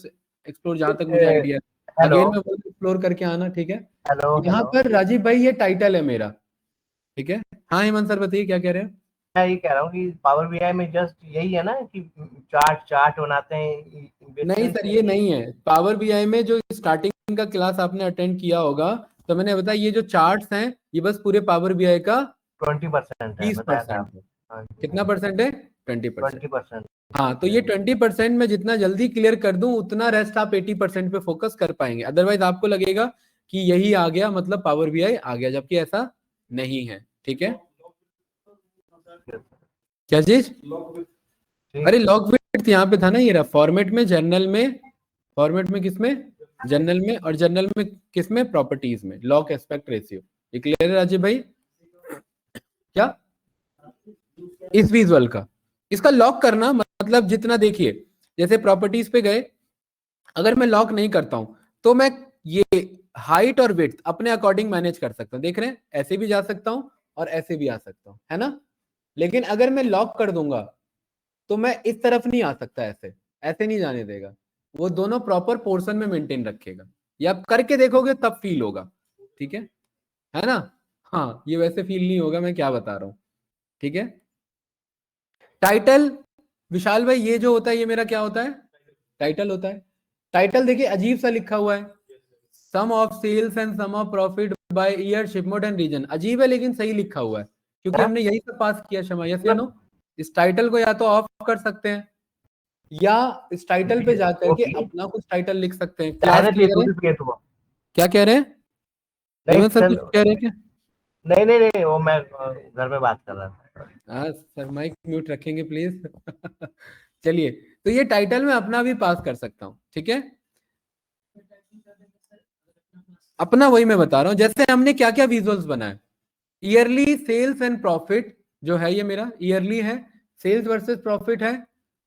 एक्सप्लोर, जहां तक मुझे आइडिया है। हेलो अगेन मैं बोल एक्सप्लोर करके आना, ठीक है। हेलो यहाँ हेलो, पर राजीव भाई ये टाइटल है मेरा, ठीक है। हाँ हेमंत सर बताइए क्या कह रहे हैं। मैं ये कह रहा हूँ कि पावर बीआई में जस्ट यही है ना कि चार्ट चार्ट बनाते हैं, नहीं सर ये नहीं है, पावर बीआई में जो स्टार्टिंग का क्लास आपने अटेंड किया होगा तो मैंने बताया ये जो चार्ट्स हैं ये बस पूरे पावर बीआई का 20% है, बताया था 20% आप। है। हाँ, कितना परसेंट है, 20%। 20%। हाँ तो ये 20% में जितना जल्दी क्लियर कर दूं उतना रेस्ट आप 80% पे फोकस कर पाएंगे, अदरवाइज आपको लगेगा कि यही आ गया मतलब पावर बीआई आ गया, जबकि ऐसा नहीं है, ठीक है। क्या चीज, अरे लॉग विड्थ यहाँ पे था ना, ये रहा फॉर्मेट में, जर्नल में, फॉर्मेट में किसमें, जर्नल में, और जर्नल में किसमें, प्रॉपर्टीज में, लॉक एस्पेक्ट रेशियो। ये क्लियर है राजीव भाई, क्या इस विजुअल का, इसका लॉक करना मतलब जितना, देखिए जैसे प्रॉपर्टीज पे गए, अगर मैं लॉक नहीं करता हूं तो मैं ये हाइट और विड्थ अपने अकॉर्डिंग मैनेज कर सकता हूं, देख रहे हैं ऐसे भी जा सकता हूं और ऐसे भी आ सकता हूं, है ना। लेकिन अगर मैं लॉक कर दूंगा तो मैं इस तरफ नहीं आ सकता, ऐसे ऐसे नहीं जाने देगा, वो दोनों प्रॉपर पोर्शन में मेंटेन रखेगा। ये आप करके देखोगे तब फील होगा, ठीक है ना। हाँ ये वैसे फील नहीं होगा, मैं क्या बता रहा हूं, ठीक है। टाइटल, विशाल भाई ये जो होता है ये मेरा क्या होता है, टाइटल होता है। टाइटल देखिए अजीब सा लिखा हुआ है, sum of sales and sum of profit by year, shipment and region, अजीब है लेकिन सही लिखा हुआ है, क्योंकि हमने यही सब पास किया शमा, यस या नो। इस टाइटल को या तो ऑफ कर सकते हैं या इस टाइटल पे जाकर के अपना कुछ टाइटल लिख सकते हैं। क्लास क्लियर है, क्या कह रहे हैं नहीं हेमंत सर, सर, कुछ कह रहे हैं क्या। नहीं नहीं नहीं, वो मैं घर में बात कर रहा था। हाँ सर माइक म्यूट रखेंगे प्लीज। चलिए, तो ये टाइटल में अपना भी पास कर सकता हूँ, ठीक है। अपना वही मैं बता रहा हूँ, जैसे हमने क्या क्या विजुअल्स बनाए, ईयरली सेल्स एंड प्रॉफिट जो है ये मेरा ईयरली है, सेल्स वर्सेस प्रॉफिट है,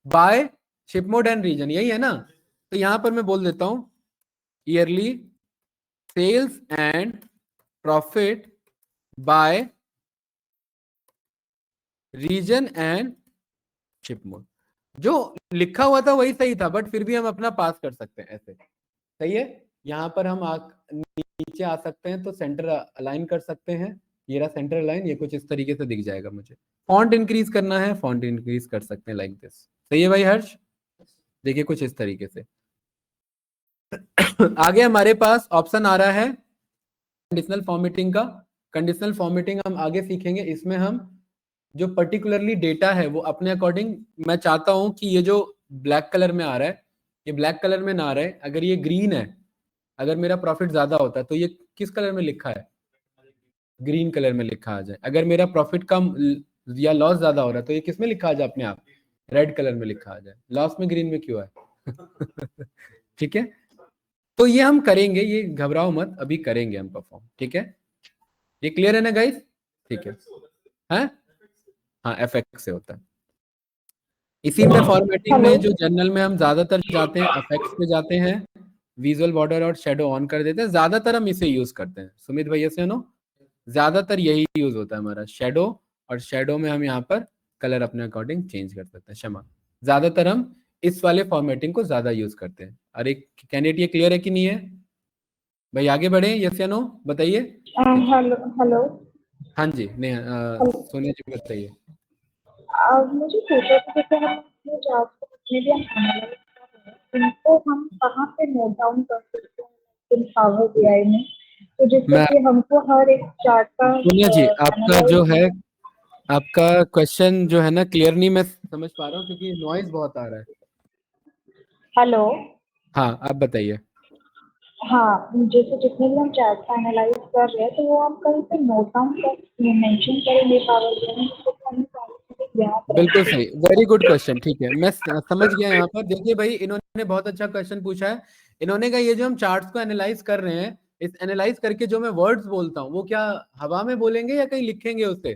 by ship mode and region, यही है ना। तो यहां पर मैं बोल देता हूं yearly sales and profit by region and ship mode. जो लिखा हुआ था वही सही था, बट फिर भी हम अपना पास कर सकते हैं ऐसे, सही है। यहाँ पर हम नीचे आ सकते हैं तो सेंटर अलाइन कर सकते हैं, ये रहा सेंटर अलाइन, ये कुछ इस तरीके से दिख जाएगा मुझे। फॉन्ट इंक्रीज करना है, फॉन्ट इंक्रीज कर सकते हैं लाइक दिस, सही है भाई हर्ष। देखिए कुछ इस तरीके से। आगे हमारे पास ऑप्शन आ रहा है कंडीशनल फॉर्मेटिंग का। कंडीशनल फॉर्मेटिंग हम आगे सीखेंगे, इसमें हम जो पर्टिकुलरली डेटा है वो अपने अकॉर्डिंग, मैं चाहता हूं कि ये जो ब्लैक कलर में आ रहा है ये ब्लैक कलर में ना रहे, अगर ये ग्रीन है, अगर मेरा प्रॉफिट ज्यादा होता है तो ये किस कलर में लिखा है, ग्रीन कलर में लिखा आ जाए। अगर मेरा प्रॉफिट कम या लॉस ज्यादा हो रहा है तो ये किस में लिखा आ जाए, अपने आप रेड कलर में लिखा आ जाए। लॉस में ग्रीन में क्यों है। ठीक है, तो ये हम करेंगे, ये घबराओ मत, अभी करेंगे हम परफॉर्म, ठीक है। ये क्लियर है ना गाइस, ठीक है। हैं? हाँ एफएक्स से होता है। इसी में फॉर्मेटिंग हेलो। में जो जनरल में हम ज्यादातर जाते हैं अफेक्ट्स पे जाते हैं, विजुअल बॉर्डर और शेडो ऑन कर देते हैं, ज्यादातर हम इसे यूज करते हैं सुमित भैया से नो, ज्यादातर यही यूज होता है हमारा शेडो, और शेडो में हम यहाँ पर कलर अपने अकॉर्डिंग चेंज कर सकते हैं, क्षमा, ज्यादातर हम इस वाले फॉर्मेटिंग को ज्यादा यूज करते हैं। अरे कैंडिडेट ये क्लियर है कि नहीं है भाई, आगे बढ़े, यस या नो बताइए। Hello hello. हाँ जी, नहीं सोनिया जी बताइए। अब मुझे सोचा था जैसे हम अपने जॉब को जितने भी हम एनालाइज कर रहे हैं उनको हम कहाँ पे नोट डाउन कर सकते हैं इन पावर बीआई में। तो जिससे मैं कि हमको हर एक चार्ट का सोनिया जी, आपका जो एनालाइज। है, आपका क्वेश्चन जो है ना क्लियर नहीं मैं समझ पा रहा हूँ क्योंकि नॉइज बहुत आ रहा है। हेलो। हाँ, आप बताइए। हाँ, जैसे जितने भी हम चार्ट का एनालाइज कर रहे हैं तो वो आप कहीं पे नोट डाउन कर मेंशन करेंगे पावर पॉइंट में, तो हमें सारी याद बिल्कुल रहेगी। सही, वेरी गुड क्वेश्चन। ठीक है, मैं समझ गया यहाँ पर। देखिए भाई, इन्होंने बहुत अच्छा क्वेश्चन पूछा है। इन्होंने कहा ये जो हम चार्ट्स को एनालाइज कर रहे हैं, इस एनालाइज करके जो मैं वर्ड्स बोलता हूँ वो क्या हवा में बोलेंगे या कहीं लिखेंगे, उसे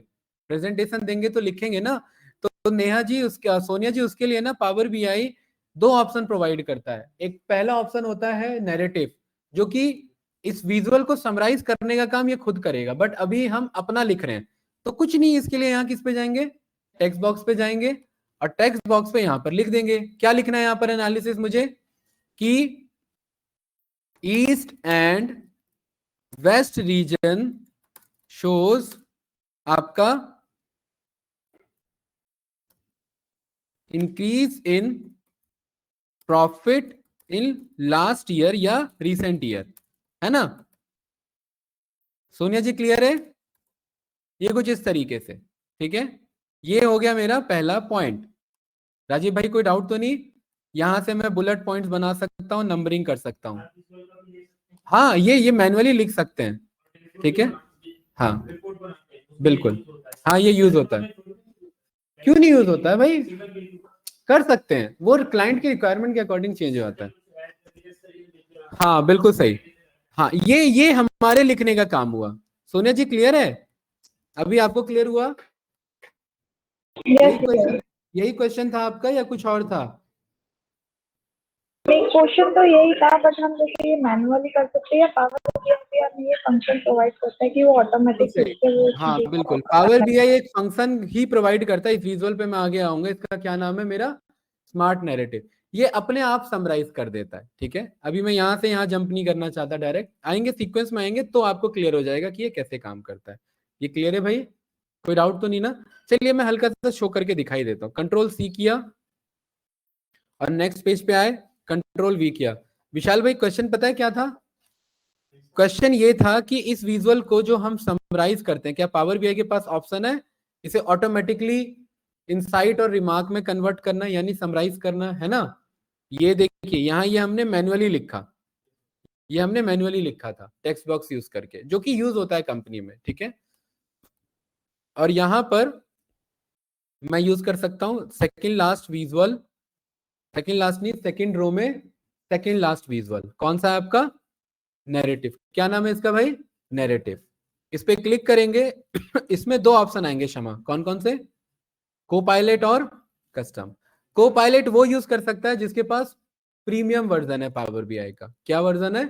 प्रेजेंटेशन देंगे तो लिखेंगे ना। तो नेहा जी, उसका सोनिया जी, उसके लिए ना पावर बीआई दो ऑप्शन प्रोवाइड करता है। एक पहला ऑप्शन होता है नैरेटिव, जो कि इस विजुअल को समराइज करने का काम ये खुद करेगा, बट अभी हम अपना लिख रहे हैं तो कुछ नहीं, इसके लिए यहाँ किस पे जाएंगे, टेक्स्ट बॉक्स पे जाएंगे और टेक्स्ट बॉक्स पे यहां पर लिख देंगे। क्या लिखना है यहां पर एनालिसिस मुझे, कि east and west region shows आपका increase in profit in last year या रिसेंट ईयर, है ना। सोनिया जी क्लियर है, ये कुछ इस तरीके से। ठीक है, ये हो गया मेरा पहला पॉइंट। राजीव भाई कोई डाउट तो नहीं, यहां से मैं बुलेट पॉइंट्स बना सकता हूं, नंबरिंग कर सकता हूं। हाँ, ये मैनुअली लिख सकते हैं। ठीक है, हाँ बिल्कुल, हाँ ये यूज होता है। क्यों नहीं यूज होता है भाई, कर सकते हैं, वो क्लाइंट की रिक्वायरमेंट के अकॉर्डिंग चेंज हो जाता है। हाँ बिल्कुल सही। हाँ, ये हमारे लिखने का काम हुआ। सोनिया जी क्लियर है, अभी आपको क्लियर हुआ। यस यही सर। क्वेश्चन, यही क्वेश्चन था आपका या कुछ और था। नहीं, क्वेश्चन तो यही था, बट हम जैसे ये मैनुअली कर सकते हैं या पावर बीआई हमें ये फंक्शन प्रोवाइड करता है कि वो बिल्कुल ऑटोमेटिक सही। उससे वो हाँ डेटा बिल्कुल, होगा। पावर बीआई एक फंक्शन ही प्रोवाइड करता है। इस विजुअल पे मैं आगे आऊंगा, इसका क्या नाम है मेरा, स्मार्ट नैरेटिव। ये अपने आप समराइज कर देता है। ठीक है, अभी मैं यहाँ से यहाँ जंप नहीं करना चाहता, डायरेक्ट आएंगे, सीक्वेंस में आएंगे तो आपको क्लियर हो जाएगा कि ये कैसे काम करता है। ये क्लियर है भाई, कोई डाउट तो नहीं ना। चलिए मैं हल्का सा शो करके दिखाई देता हूँ। कंट्रोल सी किया और नेक्स्ट पेज पे आए, कंट्रोल वी किया। विशाल भाई क्वेश्चन पता है क्या था, क्वेश्चन ये था कि इस विजुअल को जो हम समराइज करते हैं, क्या पावर बीआई के पास ऑप्शन है इसे ऑटोमेटिकली इनसाइट और रिमार्क में कन्वर्ट करना, यानी समराइज करना, है ना। ये देखिए यहाँ ये हमने मैन्युअली लिखा, ये हमने मैन्युअली लिखा था टेक्स्ट बॉक्स यूज करके, जो कि यूज होता है कंपनी में। ठीक है, और यहां पर मैं यूज कर सकता हूं second last visual, second last नहीं, सेकंड रो में सेकंड लास्ट विजुअल कौन सा है आपका, नैरेटिव। क्या नाम है इसका भाई, नैरेटिव। इस पे क्लिक करेंगे इसमें दो ऑप्शन आएंगे क्षमा, कौन कौन से, को पायलट और कस्टम। को पायलट वो यूज कर सकता है जिसके पास प्रीमियम वर्जन है पावर बीआई का। क्या वर्जन है,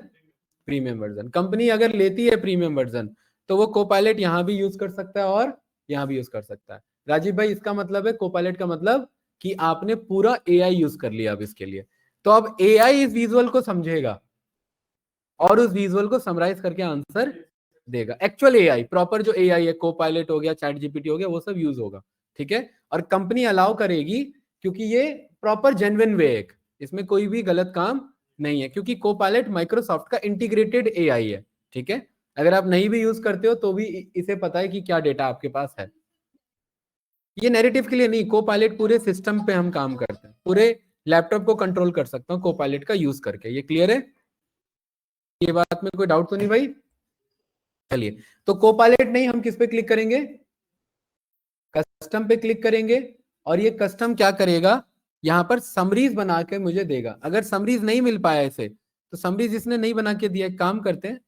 प्रीमियम वर्जन। कंपनी अगर लेती है प्रीमियम वर्जन तो वो को पायलट यहां भी यूज कर सकता है और यहां भी यूज कर सकता है। राजीव भाई इसका मतलब है, को पायलट का मतलब कि आपने पूरा एआई यूज कर लिया अब इसके लिए। तो अब एआई इस विजुअल को समझेगा और उस विजुअल को समराइज करके आंसर देगा। एक्चुअल एआई, प्रॉपर जो एआई है, को पायलट हो गया, चैट जीपीटी हो गया, वो सब यूज होगा। ठीक है, और कंपनी अलाउ करेगी क्योंकि ये प्रॉपर जेन्युइन वे, एक इसमें कोई भी गलत काम नहीं है, क्योंकि को पायलट माइक्रोसॉफ्ट का इंटीग्रेटेड एआई है। ठीक है, अगर आप नहीं भी यूज करते हो तो भी इसे पता है कि क्या डेटा आपके पास है। ये नैरेटिव के लिए नहीं, को पायलट पूरे सिस्टम पे हम काम करते हैं, पूरे लैपटॉप को कंट्रोल कर सकता हूँ को पायलट का यूज करके। ये क्लियर है, ये बात में कोई डाउट तो नहीं भाई। चलिए, तो कोपायलट नहीं, हम किस पे क्लिक करेंगे, कस्टम पे क्लिक करेंगे। और ये कस्टम क्या करेगा, यहां पर समरीज बना के मुझे देगा। अगर समरीज नहीं मिल पाया इसे, तो समरीज इसने नहीं बना के दिया, एक काम करते हैं,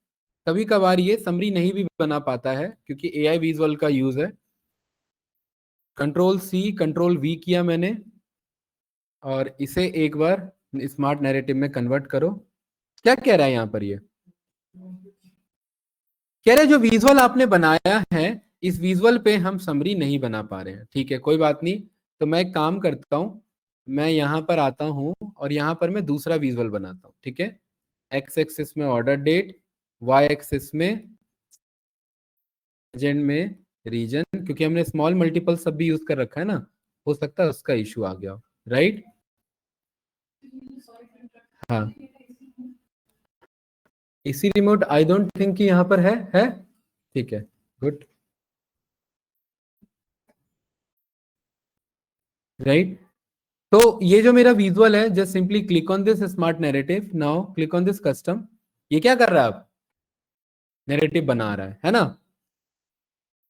कभी कभार ये समरी नहीं भी बना पाता है क्योंकि एआई विजुअल का यूज है। कंट्रोल सी कंट्रोल वी किया मैंने और इसे एक बार स्मार्ट नैरेटिव में कन्वर्ट करो। क्या कह रहा है यहां पर, ये कह रहे जो विजुअल आपने बनाया है, इस विजुअल पे हम समरी नहीं बना पा रहे हैं। ठीक है, कोई बात नहीं, तो मैं एक काम करता हूं, मैं यहां पर आता हूं और यहां पर मैं दूसरा विजुअल बनाता हूं। ठीक है, एक्स एक्सिस में ऑर्डर डेट, वाई एक्सिस में एजेंट में रीजन, क्योंकि हमने स्मॉल मल्टीपल सब भी यूज कर रखा है ना, हो सकता है उसका इशू आ गया, राइट। हाँ AC remote I don't think कि यहाँ पर है, ठीक है, गुड, राइट। तो ये जो मेरा विजुअल है, just simply click on this smart narrative, now click on this custom. ये क्या कर रहा है, आप नैरेटिव बना रहा है ना।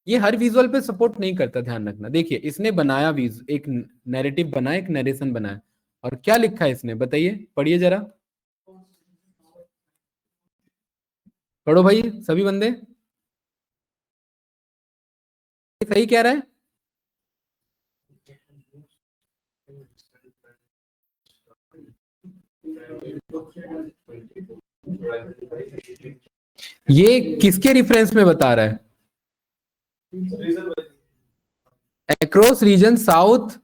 ये हर विजुअल पे सपोर्ट नहीं करता, ध्यान रखना। देखिए इसने बनाया एक नैरेटिव बनाया, एक नरेशन बनाया, और क्या लिखा है इसने, बताइए, पढ़िए जरा, पढ़ो भाई सभी बंदे, सही कह रहा है। ये किसके रेफरेंस में बता रहा है, across region south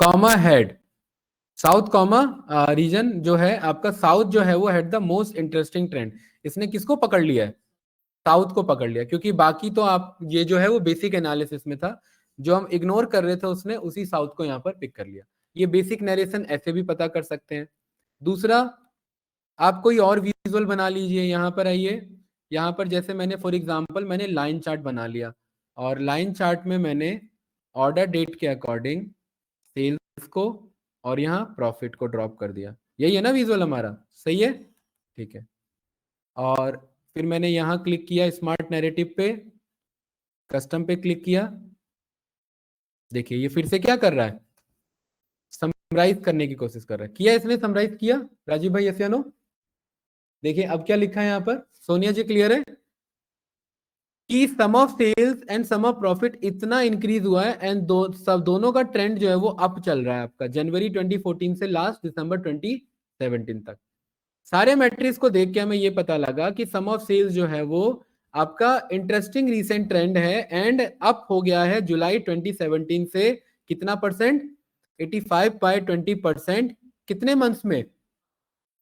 comma head, south comma region जो है आपका, साउथ जो है वो head the most interesting trend. इसने किसको पकड़ लिया है, साउथ को पकड़ लिया, क्योंकि बाकी तो आप ये जो है वो बेसिक एनालिसिस में था, जो हम इग्नोर कर रहे थे उसने उसी साउथ को यहाँ पर पिक कर लिया। ये बेसिक नरेशन ऐसे भी पता कर सकते हैं। दूसरा, आप कोई और विजुअल बना लीजिए, यहाँ पर आइए, यहाँ पर जैसे मैंने फॉर एग्जांपल मैंने लाइन चार्ट बना लिया, और लाइन चार्ट में मैंने ऑर्डर डेट के अकॉर्डिंग सेल्स को और यहाँ प्रॉफिट को ड्रॉप कर दिया। यही है ना विजुअल हमारा, सही है, ठीक है। और फिर मैंने यहाँ क्लिक किया स्मार्ट नैरेटिव पे, कस्टम पे क्लिक किया, देखिए ये फिर से क्या कर रहा है, समराइज करने की कोशिश कर रहा है। किया इसने समराइज किया, राजीव भाई यस या नो। देखिए अब क्या लिखा है यहाँ पर, सोनिया जी क्लियर है कि sum of sales and sum of profit इतना इंक्रीज हुआ है, एंड दोनों का ट्रेंड जो है वो अप चल रहा है आपका, जनवरी 2014 से लास्ट दिसंबर 2017 तक। सारे मैट्रिक्स को देख के हमें ये पता लगा कि सम ऑफ सेल्स जो है वो आपका इंटरेस्टिंग रीसेंट ट्रेंड है, एंड अप हो गया है जुलाई 2017 से कितना परसेंट, 85/20%, कितने मंथ्स में,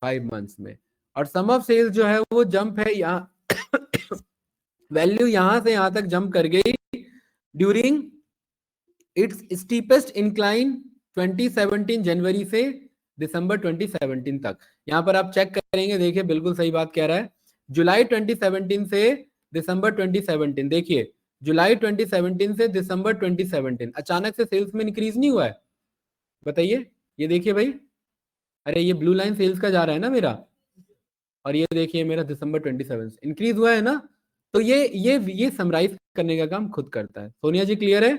5 मंथ्स में। और सम ऑफ सेल्स जो है वो जंप है, यहाँ वैल्यू यहां से यहां तक जंप कर गई ड्यूरिंग इट्स स्टीपेस्ट इंक्लाइन 2017 जनवरी से दिसंबर 2017 तक। यहां पर आप चेक करेंगे, देखिए बिल्कुल सही बात कह रहा है, जुलाई 2017 से दिसंबर 2017, देखिए जुलाई 2017 से दिसंबर 2017 अचानक से सेल्स में इंक्रीज नहीं हुआ है, बताइए। ये देखिए भाई, अरे ये ब्लू लाइन सेल्स का जा रहा है ना मेरा, और ये देखिए मेरा दिसंबर 27 इंक्रीज हुआ है ना। तो ये समराइज करने का काम खुद करता है। सोनिया जी क्लियर है,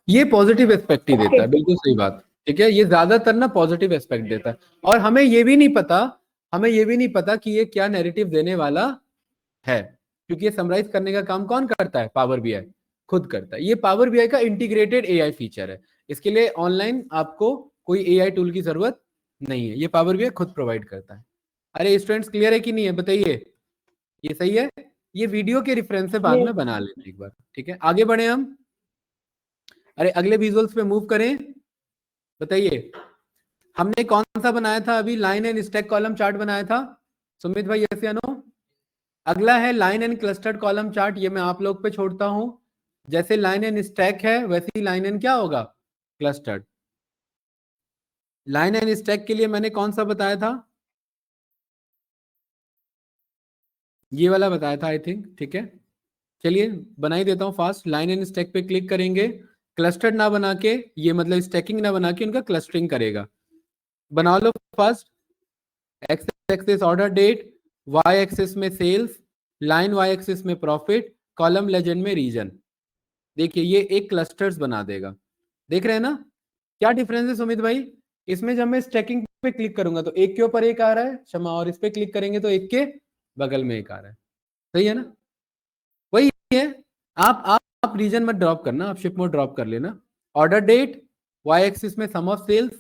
ये पॉजिटिव एस्पेक्ट ही देता है, बिल्कुल सही बात, ठीक है। ये ज्यादातर ना पॉजिटिव एस्पेक्ट देता है, और हमें ये भी नहीं पता कि ये क्या नैरेटिव देने वाला है, क्योंकि ये समराइज करने का काम कौन करता है, पावर बीआई खुद करता है। ये पावर बीआई का इंटीग्रेटेड एआई फीचर है, इसके लिए ऑनलाइन आपको कोई एआई टूल की जरूरत नहीं है, ये पावर बीआई खुद प्रोवाइड करता है। अरे स्टूडेंट्स क्लियर है कि नहीं है, बताइए, ये सही है। ये वीडियो के रेफरेंस से बाद में बना लेना एक बार, ठीक है। आगे बढ़े हम, अरे अगले विजुअल्स पे मूव करें, बताइए हमने कौन सा बनाया था अभी, line and stack column chart बनाया था, सुमित भाई यस या नो। अगला है line and clustered column chart, ये मैं आप लोग पे छोड़ता हूं। जैसे लाइन एंड स्टैक है वैसे ही लाइन एंड क्या होगा, क्लस्टर्ड। लाइन एंड स्टैक के लिए मैंने कौन सा बताया था, ये वाला बताया था आई थिंक, ठीक है। चलिए बना ही देता हूं फास्ट। लाइन एंड स्टैक पे क्लिक करेंगे, क्लस्टर्ड ना बना के, ये मतलब स्टैकिंग ना बना के उनका क्लस्टरिंग करेगा। बना लो fast. X axis order date, Y axis में सेल्स, लाइन वाई एक्सिस में प्रॉफिट, कॉलम लेजेंड में रीजन। देखिए ये एक क्लस्टर्स बना देगा, देख रहे हैं ना क्या डिफरेंस है सुमित भाई। इसमें जब मैं स्टैकिंग पे क्लिक करूंगा तो एक के ऊपर एक आ रहा है क्षमा, और इस पे क्लिक करेंगे तो एक के बगल में एक आ रहा है, सही है ना। वही है, आप रीजन मत ड्रॉप करना, आप शिप मोड ड्रॉप कर लेना। ऑर्डर डेट, वाई एक्सिस में सम ऑफ सेल्स,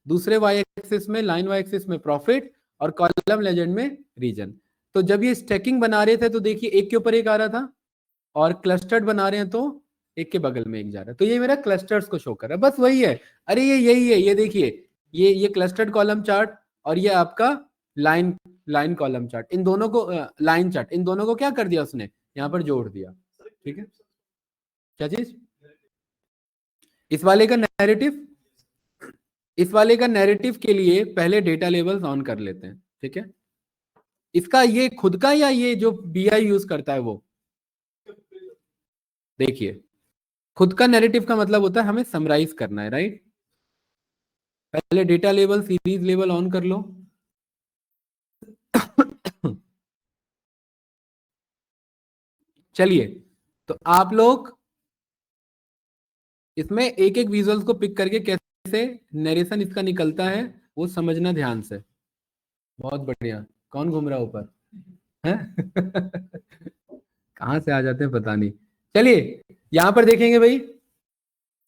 दूसरे वाई एक्सिस में लाइन वाई एक्सिस में प्रॉफिट, और कॉलम लेजेंड में रीजन। तो जब ये स्टैकिंग बना रहे थे तो देखिए एक के ऊपर एक आ रहा था, और क्लस्टर्ड बना रहे हैं तो एक के बगल में एक जा रहा है, तो ये मेरा क्लस्टर्स को शो कर रहा है, बस वही है। अरे ये यही है, ये देखिए ये क्लस्टर्ड कॉलम चार्ट, और ये आपका लाइन कॉलम चार्ट, इन दोनों को लाइन चार्ट, इन दोनों को क्या कर दिया उसने, यहाँ पर जोड़ दिया, ठीक है। क्या चीज, इस वाले का नैरेटिव के लिए पहले डेटा लेवल्स ऑन कर लेते हैं, ठीक है। इसका ये खुद का या ये जो BI यूज करता है वो? देखिए, खुद का नैरेटिव का मतलब होता है हमें समराइज करना है, राइट? पहले data level, series level on कर लो। चलिए, तो आप लोग इसमें एक एक विजुअल्स को पिक करके कैसे नरेशन इसका निकलता है वो समझना ध्यान से। बहुत बढ़िया। कौन घूम रहा है ऊपर है? कहां से आ जाते हैं पता नहीं। चलिए यहां पर देखेंगे भाई,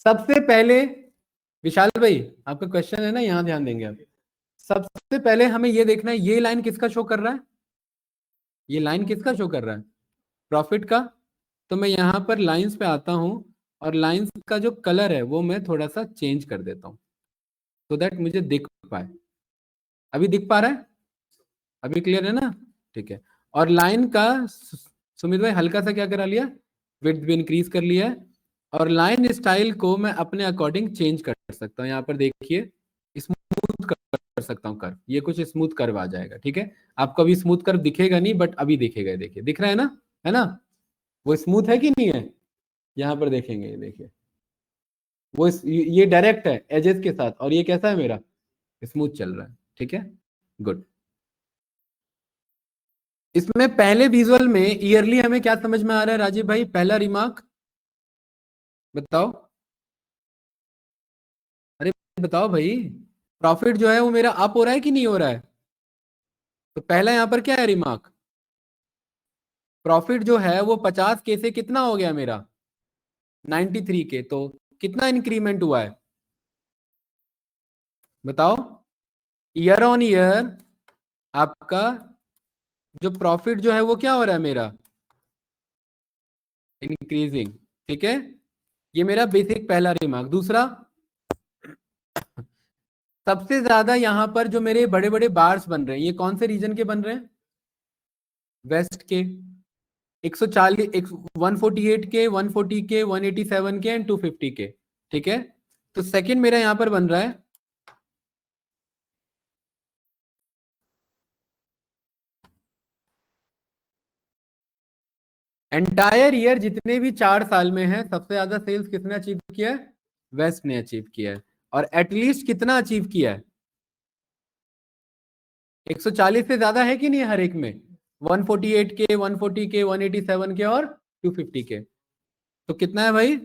सबसे पहले विशाल भाई आपका क्वेश्चन है ना, यहां ध्यान देंगे आप। सबसे पहले हमें ये देखना है ये लाइन किसका शो कर रहा है, ये लाइन किसका शो कर रहा है? प्रॉफिट का। तो मैं यहां पर लाइंस पे आता हूं और लाइंस का जो कलर है वो मैं थोड़ा सा चेंज कर देता हूं so दैट मुझे दिख पाए। अभी दिख पा रहा है? अभी क्लियर है ना? ठीक है। और लाइन का सुमित भाई हल्का सा क्या करा लिया, विड्थ भी इंक्रीज कर लिया है। और लाइन स्टाइल को मैं अपने अकॉर्डिंग चेंज कर सकता हूँ। यहाँ पर देखिए स्मूथ कर सकता हूँ कर्व, ये कुछ स्मूथ कर्व आ जाएगा। ठीक है, आपको अभी स्मूथ कर्व दिखेगा नहीं बट अभी दिखेगा। देखिए दिख रहा है ना, है ना? वो स्मूथ है कि नहीं है? यहाँ पर देखेंगे, देखिए वो ये डायरेक्ट है एजेस के साथ, और ये कैसा है मेरा, स्मूथ चल रहा है। ठीक है, गुड। इसमें पहले विजुअल में ईयरली हमें क्या समझ में आ रहा है राजीव भाई? पहला रिमार्क बताओ, अरे बताओ भाई। प्रॉफिट जो है वो मेरा अप हो रहा है कि नहीं हो रहा है? तो पहला यहां पर क्या है रिमार्क? प्रॉफिट जो है वो 50 के से कितना हो गया मेरा, 93 के। तो कितना इंक्रीमेंट हुआ है बताओ? ईयर ऑन ईयर आपका जो प्रॉफिट जो है वो क्या हो रहा है मेरा, इंक्रीजिंग। ठीक है, ये मेरा बेसिक पहला रिमार्क। दूसरा, सबसे ज्यादा यहां पर जो मेरे बड़े बड़े बार्स बन रहे हैं ये कौन से रीजन के बन रहे हैं? वेस्ट के। 140, 148 के, 140 के, 187 के एंड 250 के। ठीक है, तो सेकंड मेरा यहां पर बन रहा है एंटायर ईयर जितने भी 4 साल में है सबसे ज्यादा सेल्स किसने अचीव किया है? वेस्ट ने अचीव किया है। और एटलीस्ट कितना अचीव किया है? 140 से ज्यादा है कि नहीं हर एक में? 148 के, 140 के, 187 के और 250 के। तो कितना है भाई?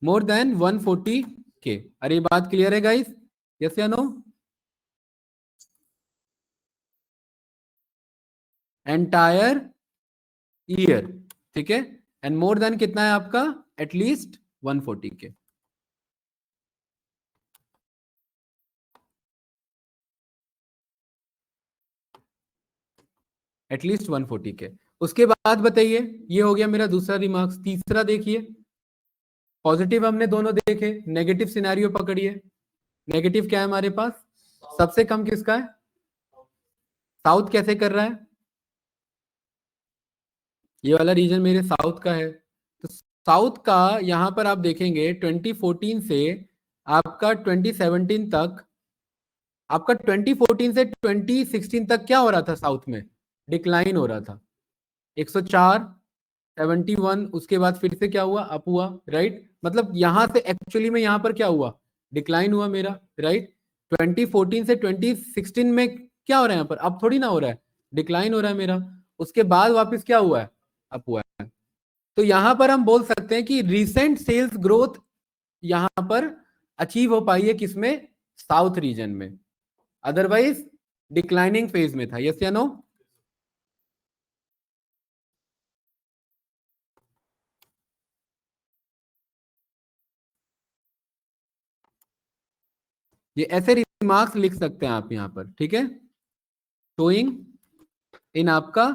मोर देन 140 के। अरे ये बात क्लियर है गाइस? यस या नो? Entire year. ठीक है, एंड मोर देन कितना है आपका? एटलीस्ट 140 के। एटलीस्ट 140 के। उसके बाद बताइए, ये हो गया मेरा दूसरा रिमार्क्स। तीसरा देखिए, पॉजिटिव हमने दोनों देखे, नेगेटिव सिनेरियो पकड़िए। नेगेटिव क्या है हमारे पास? सबसे कम किसका है? साउथ कैसे कर रहा है? ये वाला रीजन मेरे साउथ का है। तो साउथ का यहां पर आप देखेंगे 2014 से आपका 2017 तक, आपका 2014 से 2016 तक क्या हो रहा था साउथ में? डिक्लाइन हो रहा था। 104, 71, उसके बाद फिर से क्या हुआ? अप हुआ, राइट? मतलब यहां से एक्चुअली में यहां पर क्या हुआ? डिक्लाइन हुआ मेरा, राइट? 2014 से 2016 में क्या हो रहा है यहाँ पर? अब थोड़ी ना हो रहा है, डिक्लाइन हो रहा है मेरा। उसके बाद वापस क्या हुआ है? अप हुआ है। तो यहां पर हम बोल सकते हैं कि रिसेंट सेल्स ग्रोथ यहां पर अचीव हो पाई है किसमें? साउथ रीजन में। अदरवाइज डिक्लाइनिंग फेज में था। यस या नो? ये ऐसे रिमार्क्स लिख सकते हैं आप यहां पर। ठीक है, शोइंग इन आपका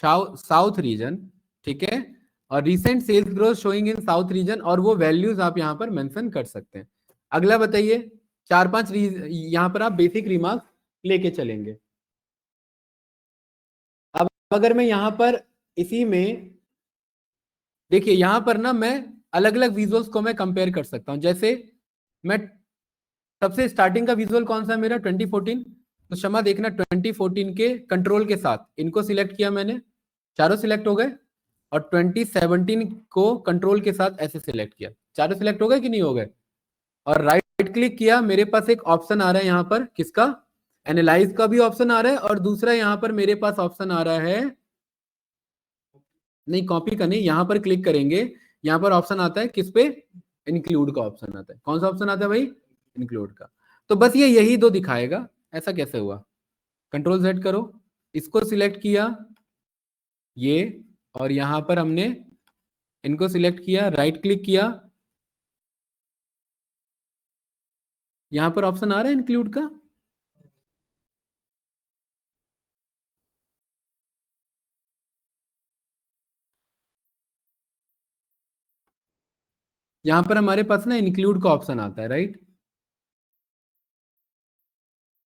साउथ रीजन। ठीक है, और recent sales growth showing in south region, और वो वैल्यूज आप यहां पर मेंशन कर सकते हैं। अगला बताइए, 4-5 यहां पर आप बेसिक रिमार्क्स लेके चलेंगे। अब अगर मैं यहां पर इसी में देखिए, यहां पर ना मैं अलग अलग विजुअल्स को मैं कंपेयर कर सकता हूं। जैसे मैं सबसे स्टार्टिंग का विजुअल कौन सा है मेरा? 2014। तो क्षमा देखना 2014 के कंट्रोल के साथ इनको सिलेक्ट किया मैंने, चारों सिलेक्ट हो गए, और 2017 को कंट्रोल के साथ ऐसे सिलेक्ट किया, चारों सिलेक्ट हो गए कि नहीं हो गए, और राइट क्लिक किया, मेरे पास एक ऑप्शन आ रहा है यहाँ पर, किसका, एनालाइज का भी ऑप्शन आ रहा है, और दूसरा यहाँ पर मेरे पास ऑप्शन आ रहा है, नहीं कॉपी का नहीं, यहाँ पर क्लिक करेंगे, यहाँ पर ऑप्शन आता है किस पे, इंक्लूड का ऑप्शन आता है। कौन सा ऑप्शन आता है भाई, इंक्लूड का। तो बस ये यही दो दिखाएगा। ऐसा कैसे हुआ, कंट्रोल Z करो, इसको सिलेक्ट किया ये, और यहां पर हमने इनको सिलेक्ट किया, राइट क्लिक किया, यहां पर ऑप्शन आ रहा है इंक्लूड का, यहां पर हमारे पास ना इंक्लूड का ऑप्शन आता है, राइट।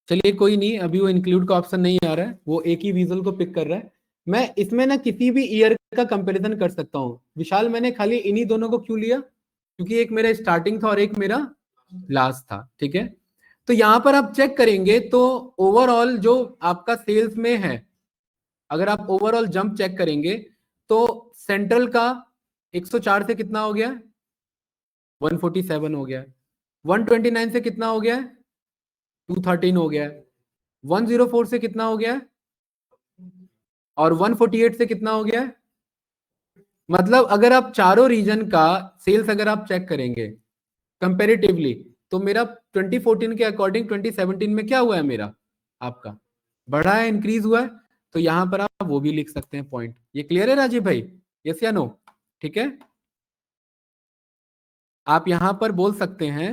चलिए कोई नहीं, अभी वो इंक्लूड का ऑप्शन नहीं आ रहा है, वो एक ही विजुअल को पिक कर रहा है। मैं इसमें ना किसी भी ईयर का कंपैरिजन कर सकता हूँ। विशाल, मैंने खाली इन्हीं दोनों को क्यों लिया, क्योंकि एक मेरा स्टार्टिंग था और एक मेरा लास्ट था, ठीक है। तो यहां पर आप चेक करेंगे तो ओवरऑल जो आपका सेल्स में है, अगर आप ओवरऑल जंप चेक करेंगे तो सेंट्रल का 104 से कितना हो गया, 147 हो गया, 129 से कितना हो गया, 213 हो गया, 104 से कितना हो गया, और 148 से कितना हो गया। मतलब अगर आप चारों रीजन का सेल्स अगर आप चेक करेंगे कंपैरेटिवली, तो मेरा 2014 के अकॉर्डिंग 2017 में क्या हुआ है, मेरा आपका बढ़ा है, इंक्रीज हुआ है। तो यहां पर आप वो भी लिख सकते हैं पॉइंट। ये क्लियर है राजीव भाई, यस या नो, ठीक है। आप यहां पर बोल सकते हैं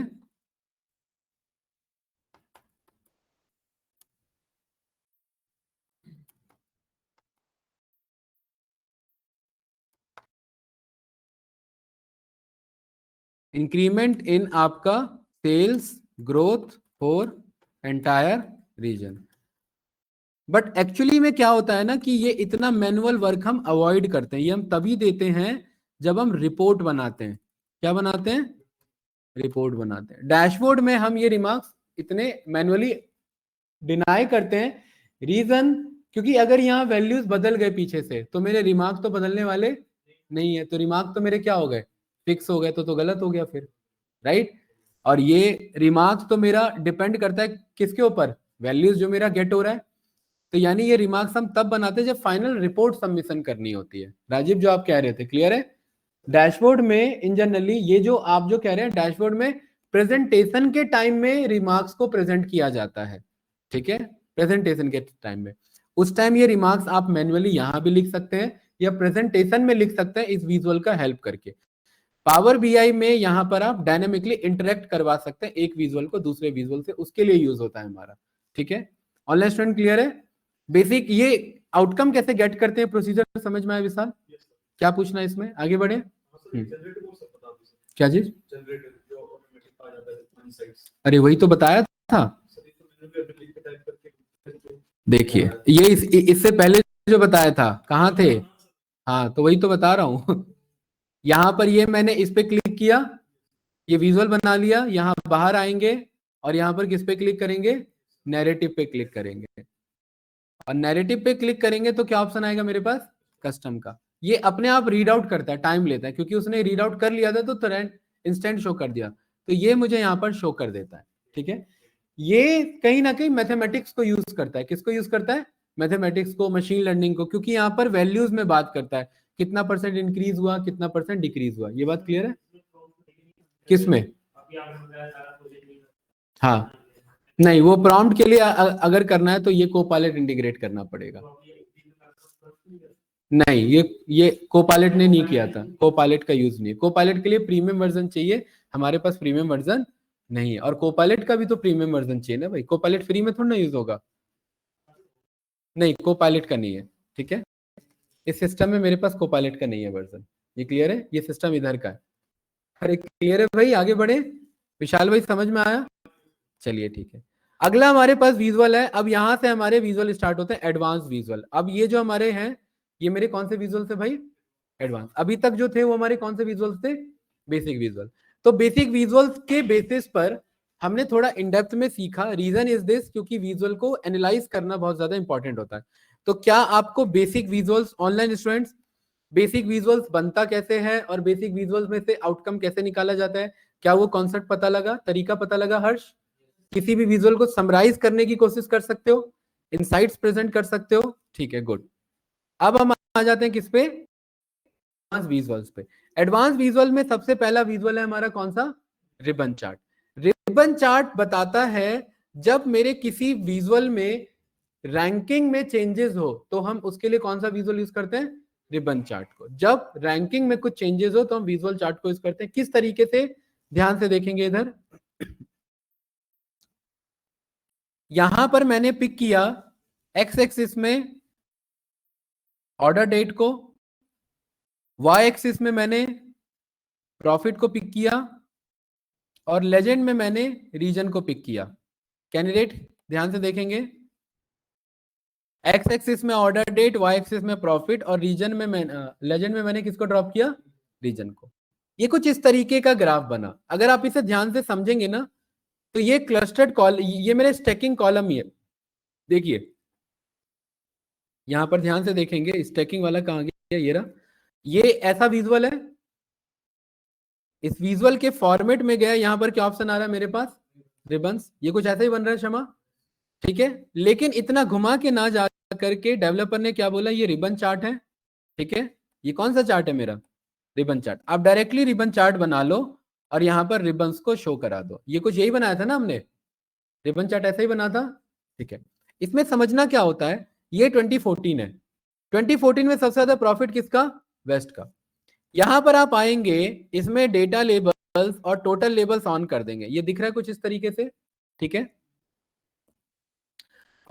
इंक्रीमेंट इन आपका sales growth for entire region. But actually में क्या होता है ना कि ये इतना मैनुअल वर्क हम अवॉइड करते हैं, ये हम तभी देते हैं जब हम रिपोर्ट बनाते हैं। क्या बनाते हैं, रिपोर्ट बनाते हैं। डैशबोर्ड में हम ये रिमार्क्स इतने मैनुअली डिनाई करते हैं, रीजन क्योंकि अगर यहाँ वैल्यूज बदल गए पीछे से तो मेरे रिमार्क्स तो बदलने वाले नहीं है, तो रिमार्क तो मेरे क्या हो गए, फिक्स हो गए, तो गलत हो गया फिर, राइट। और ये रिमार्क्स तो मेरा डिपेंड करता है किसके ऊपर, वैल्यूज जो मेरा गेट हो रहा है। तो यानी ये रिमार्क्स हम तब बनाते हैं जब फाइनल रिपोर्ट सबमिशन करनी होती है। राजीव जो आप कह रहे थे क्लियर है। डैशबोर्ड में इन जनरली ये जो आप जो कह रहे हैं, डैशबोर्ड में प्रेजेंटेशन के टाइम में रिमार्क्स को प्रेजेंट किया जाता है, ठीक है, प्रेजेंटेशन के टाइम में। उस टाइम ये रिमार्क्स आप मैन्युअली यहां भी लिख सकते हैं या प्रेजेंटेशन में लिख सकते हैं इस विजुअल का हेल्प करके। पावर बीआई में यहां पर आप डायनेमिकली इंटरेक्ट करवा सकते हैं एक विजुअल को दूसरे विजुअल से, उसके लिए यूज होता है हमारा, ठीक है। ऑनलाइन स्टूडेंट क्लियर है। बेसिक ये आउटकम कैसे गेट करते हैं, प्रोसीजर समझ में आया विशाल, क्या पूछना है इसमें, आगे बढ़े। क्या चीज, अरे वही तो बताया था। देखिए ये इससे पहले जो बताया था कहाँ थे, हाँ तो वही तो बता रहा हूँ। यहाँ पर ये मैंने इस पे क्लिक किया, ये विजुअल बना लिया, यहाँ बाहर आएंगे और यहाँ पर किस पे क्लिक करेंगे, नैरेटिव पे क्लिक करेंगे, और नैरेटिव पे क्लिक करेंगे तो क्या ऑप्शन आएगा मेरे पास, कस्टम का। ये अपने आप रीड आउट करता है, टाइम लेता है, क्योंकि उसने रीड आउट कर लिया था तो तुरंत इंस्टेंट शो कर दिया, तो ये मुझे यहाँ पर शो कर देता है, ठीक है। ये कहीं ना कहीं मैथमेटिक्स को यूज करता है, किसको यूज करता है, मैथमेटिक्स को, मशीन लर्निंग को, क्योंकि यहाँ पर वैल्यूज में बात करता है, कितना परसेंट इंक्रीज हुआ, कितना परसेंट डिक्रीज हुआ। ये बात क्लियर है किसमें, हाँ नहीं, वो प्रॉम्प्ट के लिए अगर करना है तो ये कोपायलट इंटीग्रेट करना पड़ेगा। नहीं, ये कोपायलट ने नहीं किया था, कोपायलट का यूज नहीं, कोपायलट के लिए प्रीमियम वर्जन चाहिए, हमारे पास प्रीमियम वर्जन नहीं है, और कोपायलट का भी तो प्रीमियम वर्जन चाहिए ना भाई, कोपायलट फ्री में थोड़ा ना यूज होगा, नहीं कोपायलट का नहीं है, ठीक है। इस सिस्टम में मेरे पास कोपायलट का नहीं है वर्जन, ये क्लियर है, ये सिस्टम इधर का है। अरे क्लियर है भाई, आगे बढ़े। विशाल भाई समझ में आया, चलिए ठीक है। अगला हमारे पास विजुअल है। अब यहां से हमारे विजुअल स्टार्ट होते हैं, एडवांस विजुअल। अब ये जो हमारे हैं, ये मेरे कौन से विजुअल थे भाई, एडवांस। अभी तक जो थे वो हमारे कौन से विजुअल्स थे, बेसिक विजुअल। तो बेसिक विजुअल्स के बेसिस पर हमने थोड़ा इन डेप्थ में सीखा। रीजन इज दिस, क्योंकि विजुअल को एनालाइज करना बहुत ज्यादा इंपॉर्टेंट होता है। तो क्या आपको basic visuals, online students, basic visuals बनता कैसे है और बेसिक विजुअल्स में से आउटकम कैसे निकाला जाता है, क्या वो कॉन्सेप्ट पता लगा, तरीका पता लगा? हर्ष, किसी भी विजुअल को समराइज करने की कोशिश कर सकते हो, इनसाइट्स प्रेजेंट कर सकते हो, ठीक है, गुड। अब हम आ जाते हैं किस पे? एडवांस विजुअल्स पे। एडवांस विजुअल में सबसे पहला विजुअल है हमारा कौन सा? Ribbon chart. रिबन चार्ट बताता है जब मेरे किसी विजुअल में रैंकिंग में चेंजेस हो तो हम उसके लिए कौन सा विजुअल यूज करते हैं? रिबन चार्ट को। जब रैंकिंग में कुछ चेंजेस हो तो हम विजुअल चार्ट को यूज करते हैं। किस तरीके से? ध्यान से देखेंगे इधर, यहां पर मैंने पिक किया एक्स एक्सिस में ऑर्डर डेट को, वाई एक्सिस में मैंने प्रॉफिट को पिक किया और लेजेंड में मैंने रीजन को पिक किया। कैंडिडेट ध्यान से देखेंगे, एक्स एक्सिस में ऑर्डर डेट, वाई एक्सिस में प्रॉफिट और रीजन में लेजेंड में मैंने किसको ड्रॉप किया? रीजन को। ये कुछ इस तरीके का ग्राफ बना। अगर आप इसे ध्यान से समझेंगे ना तो ये क्लस्टर्ड कॉलम, ये मेरे स्टैकिंग कॉलम ही है। देखिए यहां पर ध्यान से देखेंगे, स्टैकिंग वाला कहां गया? ये रहा। ये ऐसा विजुअल है, इस विजुअल के फॉर्मेट में गया। यहां पर क्या ऑप्शन आ रहा है मेरे पास? रिबन्स। ये कुछ ऐसा ही बन रहा है क्षमा, ठीक है। लेकिन इतना घुमा के ना जा करके डेवलपर ने क्या बोला? ये रिबन चार्ट है, ठीक है। ये कौन सा चार्ट है मेरा? Ribbon chart. आप डायरेक्टली रिबन चार्ट बना लो और यहां पर रिबन्स को शो करा दो। ये कुछ यही बनाया था ना हमने, रिबन चार्ट ऐसा ही बना था, ठीक है। इसमें समझना क्या होता है, ये 2014 है। 2014 में सबसे ज्यादा प्रॉफिट किसका? वेस्ट का। यहां पर आप आएंगे, इसमें डेटा लेबल्स और टोटल लेबल्स ऑन कर देंगे। ये दिख रहा है कुछ इस तरीके से, ठीक है।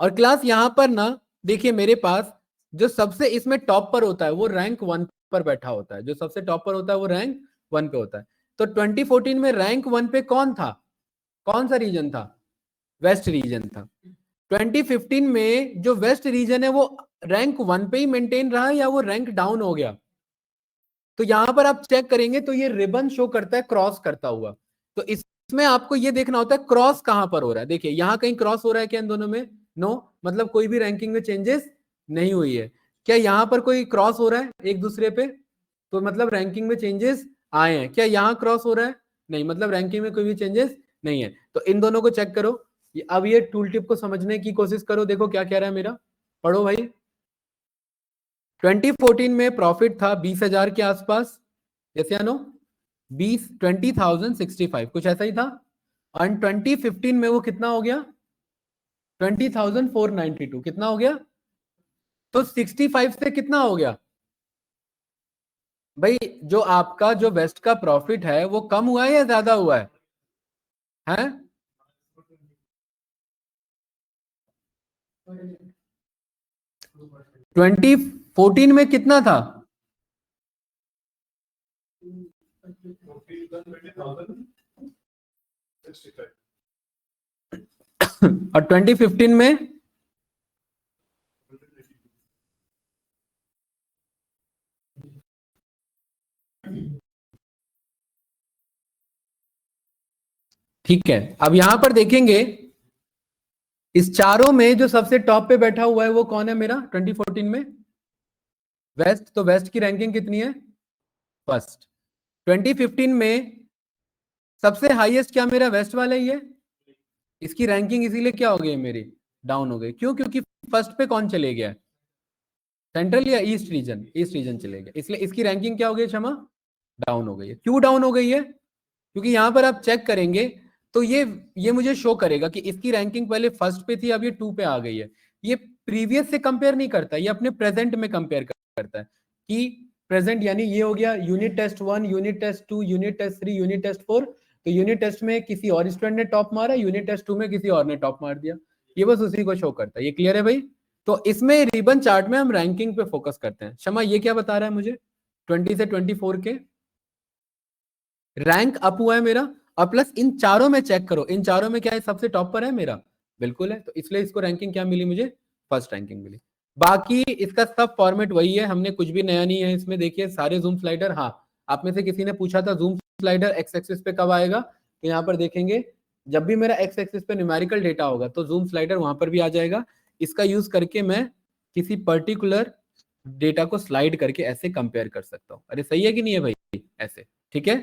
और क्लास यहां पर ना देखिए, मेरे पास जो सबसे इसमें टॉप पर होता है वो रैंक 1 पर बैठा होता है। जो सबसे टॉप पर होता है वो रैंक 1 पे होता है। तो 2014 में रैंक 1 पे कौन था? कौन सा रीजन था? वेस्ट रीजन था। 2015 में जो वेस्ट रीजन है वो रैंक 1 पे ही मेंटेन रहा या वो रैंक डाउन हो गया? तो यहां पर आप चेक करेंगे तो ये रिबन शो करता है क्रॉस करता हुआ। तो इसमें आपको ये देखना होता है क्रॉस कहां पर हो रहा है। देखिए यहां कहीं क्रॉस हो रहा है क्या इन दोनों में? नो, मतलब कोई भी रैंकिंग में चेंजेस नहीं हुई है। क्या यहां पर कोई क्रॉस हो रहा है एक दूसरे पे? तो मतलब रैंकिंग में चेंजेस आए हैं। क्या यहां क्रॉस हो रहा है? नहीं, मतलब रैंकिंग में कोई भी चेंजेस नहीं है। तो इन दोनों को चेक करो। अब ये टूल टिप को समझने की कोशिश करो। देखो क्या कह रहा है मेरा, पढ़ो भाई। 2014 में प्रॉफिट था 20,000 के आसपास, यस या नो? 20,065 कुछ ऐसा ही था। एंड 2015 में वो कितना हो गया? 20,492। कितना हो गया? तो 65 से कितना हो गया भाई? जो आपका जो वेस्ट का प्रॉफिट है वो कम हुआ है या ज्यादा हुआ है? हैं? 2014 में कितना था? और 2015 में ठीक है। अब यहां पर देखेंगे इस चारों में जो सबसे टॉप पे बैठा हुआ है वो कौन है मेरा 2014 में? वेस्ट। तो वेस्ट की रैंकिंग कितनी है? फर्स्ट। 2015 में सबसे हाईएस्ट क्या मेरा वेस्ट वाला ही है। इसकी रैंकिंग इसीलिए क्या हो गई मेरी? डाउन हो गई। क्यों? क्योंकि फर्स्ट पे कौन चले गया? सेंट्रल या ईस्ट रीजन? ईस्ट रीजन चले गया, इसलिए इसकी रैंकिंग क्या हो गई क्षमा? डाउन हो गई है। क्यों डाउन हो गई है? क्योंकि यहां पर आप चेक करेंगे तो ये मुझे शो करेगा कि इसकी रैंकिंग पहले फर्स्ट पे थी, अब ये 2 पे आ गई है। ये प्रीवियस से कंपेयर नहीं करता, ये अपने प्रेजेंट में कंपेयर करता है कि प्रेजेंट यानी ये हो गया unit test 1, unit test 2, unit test 3, unit test 4। तो यूनिट टेस्ट में किसी और स्टूडेंट ने टॉप मारा, यूनिट टेस्ट 2 में किसी और ने टॉप मार दिया। ये बस उसी को शो करता है। ये क्लियर है भाई? तो इसमें रिबन चार्ट में हम रैंकिंग पे फोकस करते हैं। क्षमा, ये क्या बता रहा है मुझे? 20 से 24 के रैंक अप हुआ है मेरा। और प्लस इन चारों में चेक करो, इन चारों में क्या है? सबसे टॉप पर है मेरा, बिल्कुल है। तो इसलिए इसको रैंकिंग क्या मिली मुझे? फर्स्ट रैंकिंग मिली। बाकी इसका सब फॉर्मेट वही है, हमने कुछ भी नया नहीं है इसमें। देखिए सारे जूम स्लाइडर, हाँ आप में से किसी ने पूछा था जूम स्लाइडर एक्स एक्सिस पे कब आएगा, तो यहाँ पर देखेंगे जब भी मेरा एक्स एक्सिस पे न्यूमेरिकल डेटा होगा तो जूम स्लाइडर वहां पर भी आ जाएगा। इसका यूज करके मैं किसी पर्टिकुलर डेटा को स्लाइड करके ऐसे कंपेयर कर सकता हूँ। अरे सही है कि नहीं है भाई, ऐसे, ठीक है।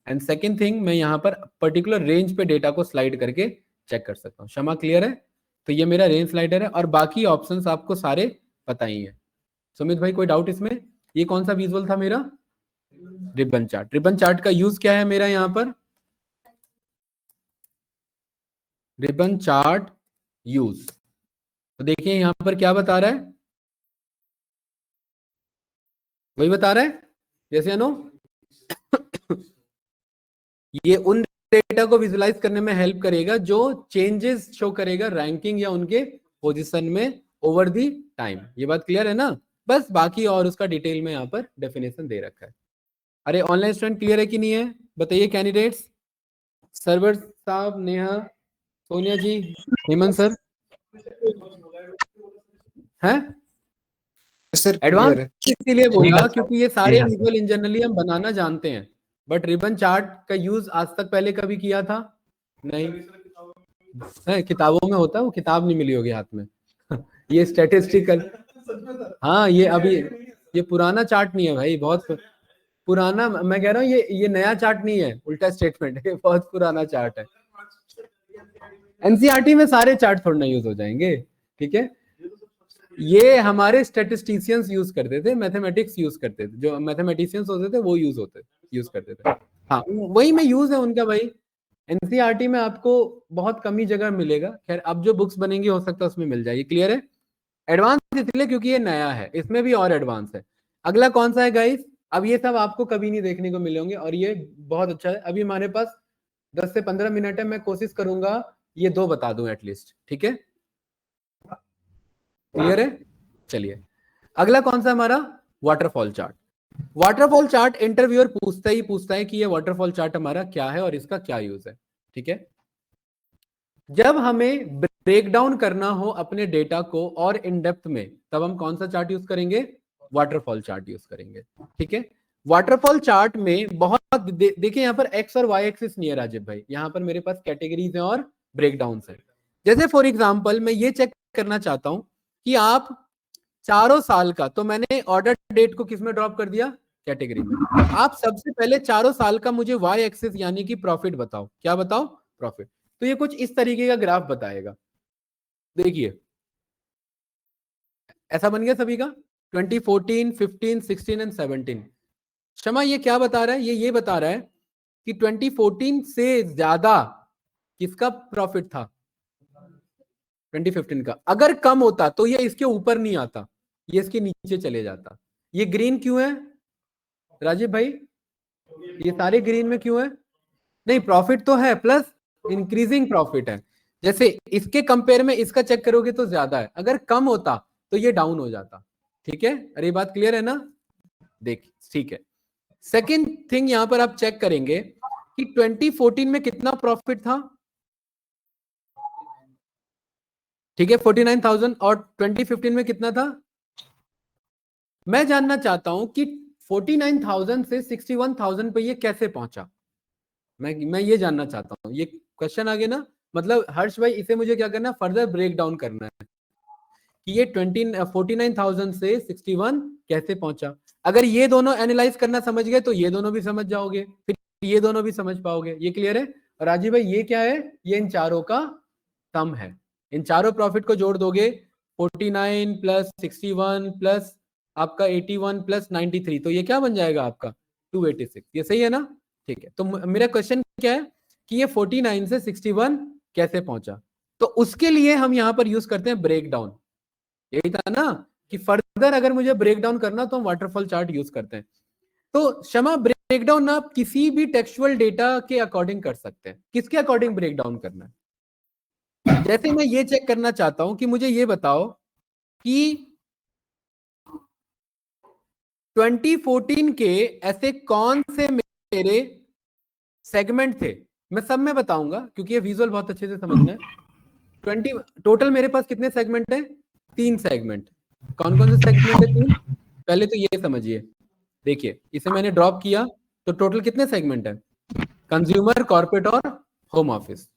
एंड सेकेंड थिंग, मैं यहाँ पर पर्टिकुलर रेंज पे डेटा को स्लाइड करके चेक कर सकता हूँ। क्षमा, क्लियर है? तो ये मेरा रेंज स्लाइडर है और बाकी ऑप्शंस आपको सारे पता ही है। सुमित भाई कोई डाउट इसमें? ये कौन सा विजुअल था मेरा? Ribbon chart. रिबन चार्ट का यूज क्या है मेरा यहाँ पर? रिबन चार्ट यूज, तो देखिए यहां पर क्या बता रहा है, वही बता रहा है, जैसे नो ये उन डेटा को विजुलाइज करने में हेल्प करेगा जो चेंजेस शो करेगा रैंकिंग या उनके पोजीशन में ओवर दी टाइम। ये बात क्लियर है ना? बस बाकी और उसका डिटेल में यहाँ पर डेफिनेशन दे रखा है। अरे ऑनलाइन स्टूडेंट क्लियर है कि नहीं है? बताइए कैंडिडेट्स। सर्वर साहब, नेहा, सोनिया जी, हेमंत सर, हैं? सर एडवांस इसीलिए बोला क्योंकि ये सारे ठीक है। विजुअल इन जनरली हम बनाना जानते हैं, बट रिबन चार्ट का यूज आज तक पहले कभी किया था नहीं है। किताबों में होता है, वो किताब नहीं मिली होगी हाथ में ये स्टैटिस्टिकल, हाँ ये अभी ये पुराना चार्ट नहीं है भाई, बहुत पुराना। मैं कह रहा हूँ ये नया चार्ट नहीं है, उल्टा स्टेटमेंट है, बहुत पुराना चार्ट है। एनसीईआरटी में सारे चार्ट थोड़ा ना यूज हो जाएंगे, ठीक है। ये हमारे स्टैटिस्टिशियंस यूज करते थे, मैथमेटिक्स यूज करते थे, जो मैथमेटिशियंस होते थे वो यूज करते थे। हाँ वही में यूज है उनका भाई। एनसीईआरटी में आपको बहुत कम ही जगह मिलेगा, खैर अब जो बुक्स बनेंगी हो सकता है उसमें मिल जाएगी। क्लियर है? एडवांस इसलिए क्योंकि ये नया है, इसमें भी और एडवांस है। अगला कौन सा है गाइस? अब ये सब आपको कभी नहीं देखने को मिलेंगे और ये बहुत अच्छा है। अभी हमारे पास 10 से 15 मिनट है, मैं कोशिश करूंगा ये दो बता दूं एटलीस्ट, ठीक है। क्लियर है? चलिए अगला कौन सा हमारा? Waterfall chart. Waterfall chart interviewer पूछता है कि ये वाटरफॉल चार्ट हमारा क्या है और इसका क्या यूज है, ठीक है। जब हमें ब्रेक डाउन करना हो अपने डेटा को और इन डेप्थ में, तब हम कौन सा चार्ट यूज करेंगे? वाटरफॉल चार्ट यूज करेंगे, ठीक है। वाटरफॉल चार्ट में बहुत देखिए यहाँ पर एक्स और वाई एक्सिस नहीं है राजीव भाई, यहाँ पर मेरे पास कैटेगरीज हैं और ब्रेक डाउन है। जैसे फॉर एग्जाम्पल मैं ये चेक करना चाहता हूं कि आप चारों साल का, तो मैंने ऑर्डर डेट को किस में ड्रॉप कर दिया? कैटेगरी में। आप सबसे पहले चारों साल का मुझे वाई एक्सिस यानी कि प्रॉफिट बताओ। क्या बताओ? प्रॉफिट। तो ये कुछ इस तरीके का ग्राफ बताएगा, देखिए ऐसा बन गया सभी का 2014, 15, 16 एंड 17। क्षमा ये क्या बता रहा है? ये बता रहा है कि 2014 से ज्यादा किसका प्रॉफिट था? 2015 का। अगर कम होता तो ये इसके ऊपर नहीं आता, ये इसके नीचे चले जाता। ये ग्रीन क्यों है राजीव भाई? ये सारे ग्रीन में क्यों है? नहीं प्रॉफिट तो है प्लस इंक्रीजिंग प्रॉफिट है। जैसे इसके कंपेयर में इसका चेक करोगे तो ज्यादा है, अगर कम होता तो ये डाउन हो जाता, ठीक है। अरे बात क्लियर है ना? देख ठीक है। सेकेंड थिंग यहां पर आप चेक करेंगे कि 2014 में कितना प्रॉफिट था, ठीक है 49,000, और 2015 में कितना था? मैं जानना चाहता हूं कि 49,000 से 61,000 पे ये कैसे पहुंचा। मैं ये जानना चाहता हूं, ये क्वेश्चन आ गया ना। मतलब हर्ष भाई इसे मुझे क्या करना है? फर्दर ब्रेक डाउन करना है कि ये 49,000 से 61 कैसे पहुंचा। अगर ये दोनों एनालाइज करना समझ गए तो ये दोनों भी समझ जाओगे, फिर ये दोनों भी समझ पाओगे। ये क्लियर है? और राजीव भाई ये क्या है? ये इन चारों का सम है। इन चारों प्रॉफिट को जोड़ दोगे 49 प्लस 61 प्लस आपका 81 प्लस 93, तो ये क्या बन जाएगा आपका? 286। ये सही है ना? ठीक है। तो मेरा क्वेश्चन क्या है कि ये 49 से 61 कैसे पहुंचा? तो उसके लिए हम यहां पर यूज करते हैं ब्रेक डाउन। यही था ना कि फर्दर अगर मुझे ब्रेक डाउन करना तो हम वाटरफॉल चार्ट यूज करते हैं। तो क्षमा ब्रेक डाउन आप किसी भी टेक्सचुअल डेटा के अकॉर्डिंग कर सकते हैं। किसके अकॉर्डिंग ब्रेक डाउन करना है? जैसे मैं ये चेक करना चाहता हूं कि मुझे ये बताओ कि 2014 के ऐसे कौन से मेरे सेगमेंट थे। मैं सब में बताऊंगा क्योंकि ये विजुअल बहुत अच्छे से समझना है। 20 टोटल मेरे पास कितने सेगमेंट है? 3 सेगमेंट। कौन कौन से सेगमेंट है? 3। पहले तो ये समझिए, देखिए इसे मैंने ड्रॉप किया तो टोटल कितने सेगमेंट है? कंज्यूमर, कॉर्पोरेट और होम ऑफिस।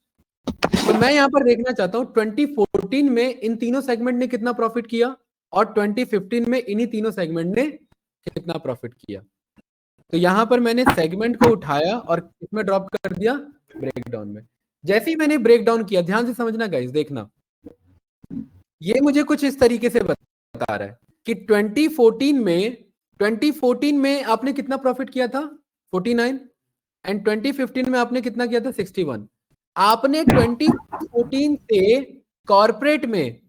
तो मैं यहाँ पर देखना चाहता हूँ 2014 में इन तीनों सेगमेंट ने कितना प्रॉफिट किया और 2015 में इन्हीं तीनों सेगमेंट ने कितना प्रॉफिट किया। तो यहां पर मैंने सेगमेंट को उठाया और इसमें ड्रॉप कर दिया ब्रेकडाउन में। जैसे ही मैंने ब्रेकडाउन किया, ध्यान से समझना गाइस, देखना, ये मुझे कुछ इस तरीके से बता रहा है कि 2014 में आपने कितना प्रॉफिट किया था 49 एंड 2015 में आपने कितना किया था 61। आपने 2014 से कॉर्पोरेट में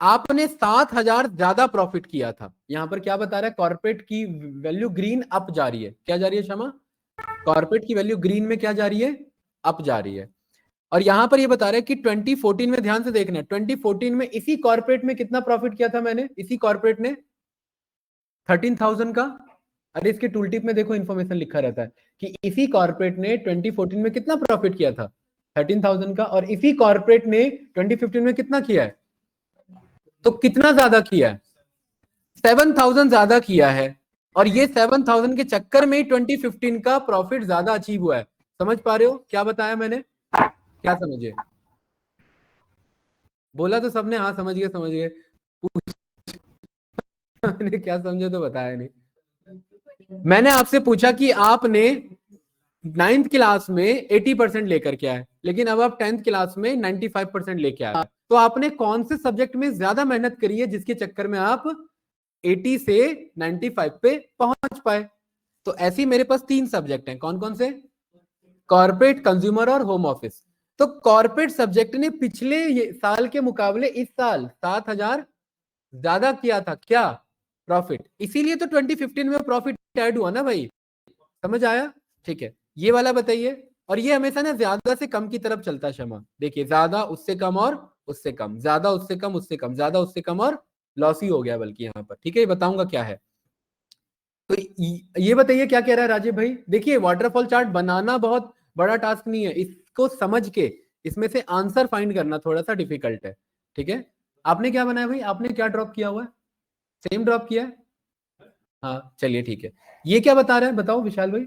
आपने 7,000 ज्यादा प्रॉफिट किया था। यहां पर क्या बता रहा है, कॉर्पोरेट की वैल्यू ग्रीन अप जा रही है। क्या जा रही है क्षमा? कॉर्पोरेट की वैल्यू ग्रीन में क्या जा रही है? अप जा रही है। और यहां पर ये बता रहा है कि 2014 में, ध्यान से देखना है, 2014 में इसी कॉर्पोरेट में कितना प्रॉफिट किया था मैंने? इसी कॉर्पोरेट ने 13,000 का। अरे इसके टूल टिप में देखो इन्फॉर्मेशन लिखा रहता है कि इसी कॉर्पोरेट ने 2014 में कितना प्रॉफिट किया था 13,000 का, और इसी कॉर्पोरेट ने 2015 में कितना किया है? तो कितना ज्यादा किया है? 7,000 ज्यादा किया है। और ये 7,000 के चक्कर में ही 2015 का प्रॉफिट ज्यादा अचीव हुआ है। समझ पा रहे हो क्या बताया मैंने? क्या समझे? बोला तो सबने हाँ समझ गए समझ गए। मैंने क्या समझे तो बताया नहीं। मैंने आपसे पूछा कि आपने 9th क्लास में 80% लेकर के आए, लेकिन अब आप 10th क्लास में 95% लेके आए। तो आपने कौन से सब्जेक्ट में ज्यादा मेहनत करी है जिसके चक्कर में आप 80 से 95 पे पहुंच पाए? तो ऐसी मेरे पास 3 सब्जेक्ट हैं। कौन कौन से? कॉर्पोरेट, कंज्यूमर और होम ऑफिस। तो कॉर्पोरेट सब्जेक्ट ने पिछले साल के मुकाबले इस साल 7,000 ज्यादा किया था क्या प्रॉफिट, इसीलिए तो 2015 में प्रॉफिट ऐड हुआ ना भाई। समझ आया? ठीक है, ये वाला बताइए। और ये हमेशा ना ज्यादा से कम की तरफ चलता है क्षमा। देखिए, ज्यादा उससे कम और उससे कम, ज्यादा उससे कम उससे कम, ज्यादा उससे कम, और लॉस ही हो गया बल्कि यहाँ पर। ठीक है, ये बताऊंगा क्या है। तो ये बताइए क्या कह रहा है राजीव भाई। देखिए, वाटरफॉल चार्ट बनाना बहुत बड़ा टास्क नहीं है, इसको समझ के इसमें से आंसर फाइंड करना थोड़ा सा डिफिकल्ट है। ठीक है, आपने क्या बनाया भाई? आपने क्या ड्रॉप किया हुआ है? सेम ड्रॉप किया है? हाँ चलिए ठीक है। ये क्या बता रहा है बताओ विशाल भाई?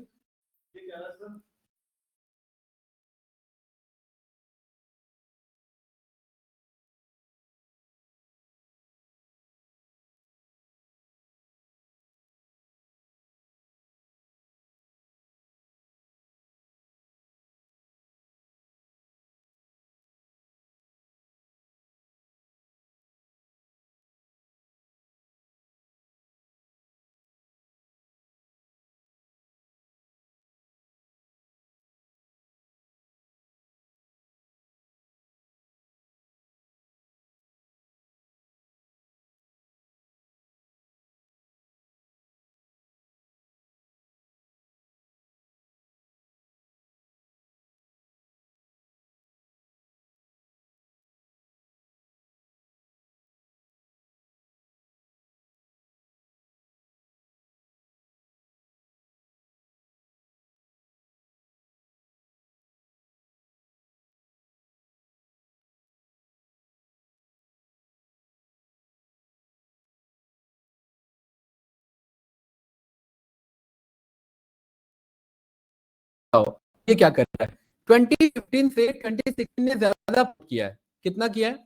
ये क्या कर रहा है? 2015 से 2016 ने ज्यादा किया है। कितना किया है?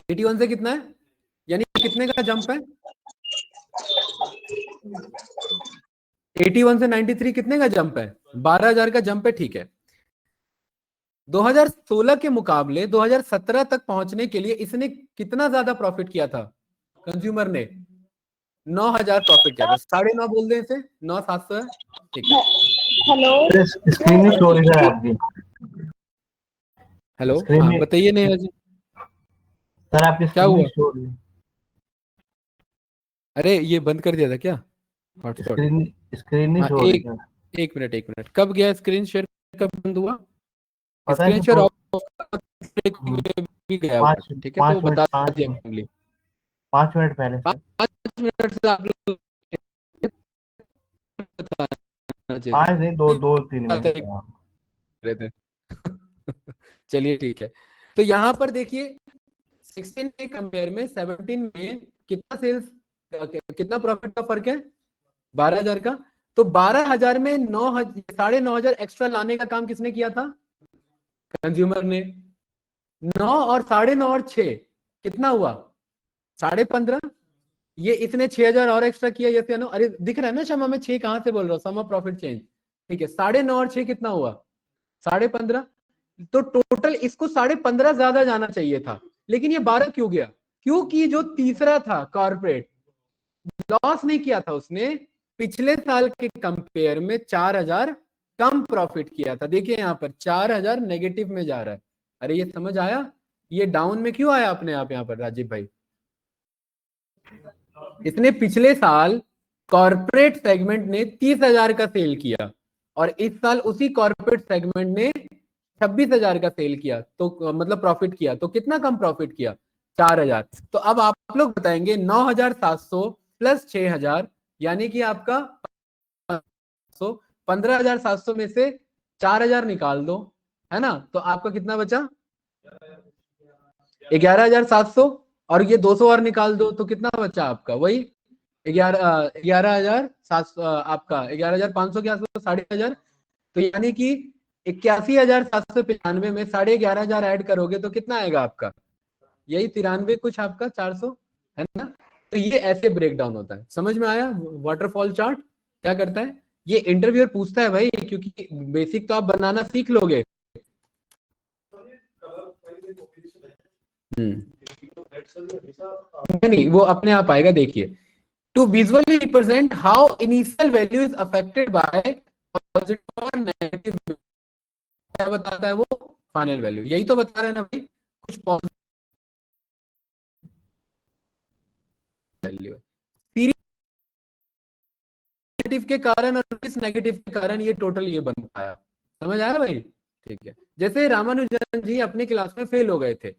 81 से कितना है, यानी कितने का जंप है? 81 से 93 कितने का जंप है? 12,000 का जंप है। ठीक है, 2016 के मुकाबले 2017 तक पहुंचने के लिए इसने कितना ज्यादा प्रॉफिट किया था? कंज्यूमर ने 9,000 प्रॉफिट किया था। 9.5 बोल दें इसे, 9,700 है। ठीक है, हेलो स्क्रीन नहीं शो हो रही है आपकी। हेलो स्क्रीन हाँ में बताइए नेहा जी। सर आपकी क्या स्क्रीन हुआ? नहीं शो हो रही है। अरे ये बंद कर दिया था क्या हॉटस्पॉट? स्क्रीन नहीं हाँ शो हो रही है। एक मिनट, कब गया स्क्रीन शेयर, कब बंद हुआ? पता स्क्रीन नहीं शेयर तो ऑफ भी गया हुआ है। ठीक है, तो बता दिया फैमिली। 5 मिनट पहले सर। 5 मिनट से आप लोग बताना चाहिए 5 नहीं, 2-3 था। मिनट। हाँ। रहे थे। चलिए ठीक है, तो यहाँ पर देखिए 16 के कंपेयर में 17 में कितना सेल्स, कितना प्रॉफिट का फर्क है? 12,000 का। तो 12,000 में 9,500 एक्स्ट्रा लाने का काम किसने किया था? कंज्यूमर ने। 9 और 9.5 और 6 कितना हुआ? 15.5। ये इसने 6,000 और एक्स्ट्रा किया, यस या नो? अरे दिख रहा है ना शमा, मैं 6 कहां से बोल रहा हूँ, सम ऑफ प्रॉफिट चेंज, ठीक है। 9.5 और 6 कितना हुआ? 15.5। तो टोटल इसको 15.5 ज्यादा जाना चाहिए था, लेकिन ये 12 क्यों गया? क्योंकि जो तीसरा था कॉर्पोरेट, लॉस नहीं किया था उसने, पिछले साल के कंपेयर में 4,000 कम प्रॉफिट किया था। देखिए यहाँ पर 4,000 नेगेटिव में जा रहा है। अरे ये समझ आया? ये डाउन में क्यों आया अपने आप यहाँ पर राजीव भाई? इसने पिछले साल कॉर्पोरेट सेगमेंट ने 30,000 का सेल किया और इस साल उसी कॉर्पोरेट सेगमेंट ने 26,000 का सेल किया, तो मतलब प्रॉफिट किया। तो कितना कम प्रॉफिट किया? 4,000। तो अब आप लोग बताएंगे 9,700 प्लस 6,000 यानी कि आपका 15,700 में से 4,000 निकाल दो, है ना? तो आपका कितना बचा? 11,700। और ये 200 और निकाल दो तो कितना बचा आपका? वही 11,700, आपका 11,500 के आसपास, 11,500। तो यानी कि 81,795 में 11,500 ऐड करोगे तो कितना आएगा आपका? यही 93 कुछ आपका 400, है ना? तो ये ऐसे ब्रेक डाउन होता है। समझ में आया? वाटरफॉल चार्ट क्या करता है? ये इंटरव्यूअर पूछता है भाई, क्योंकि बेसिक तो आप बनाना सीख लोगे। नहीं, वो अपने आप आएगा, देखिए। To visually represent how initial value is affected by positive और नेगेटिव, क्या बताता है वो? Final value. यही तो बता रहे हैं ना भाई, कुछ पॉजिटिव वैल्यू नेगेटिव के कारण और इस नेगेटिव के कारण ये टोटल ये बन पाया। समझ आया भाई? ठीक है। जैसे रामानुजन जी अपने क्लास में फेल हो गए थे,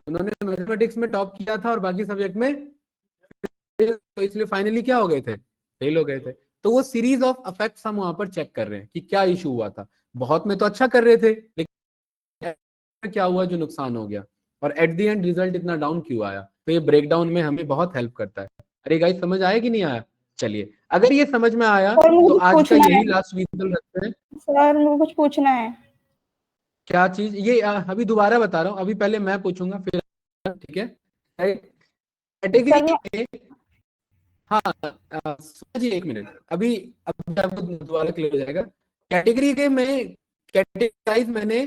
उन्होंने मैथमेटिक्स में टॉप किया था और बाकी सब्जेक्ट में, तो इसलिए फाइनली क्या हो गए थे? फेल हो गए थे। तो वो सीरीज ऑफ इफेक्ट्स हम वहां पर चेक कर रहे हैं कि क्या इशू हुआ था। बहुत में तो अच्छा कर रहे थे, लेकिन क्या हुआ जो नुकसान हो गया, और एट द एंड रिजल्ट इतना डाउन क्यों आया? तो ये ब्रेकडाउन में हमें बहुत हेल्प करता है। अरे गाइस समझ आया कि नहीं आया? चलिए, अगर ये समझ में आया सर मुझे तो कुछ आज का पूछना यही है। लास्ट विजुअल रखते हैं। सर मुझे कुछ पूछना है। क्या चीज? ये अभी दोबारा बता रहा हूँ, अभी पहले मैं पूछूंगा फिर, ठीक है? कैटेगरी सर में, हाँ समझिए, एक मिनट, अभी आपको दोबारा क्लियर हो जाएगा। कैटेगरी के में कैटेगराइज मैंने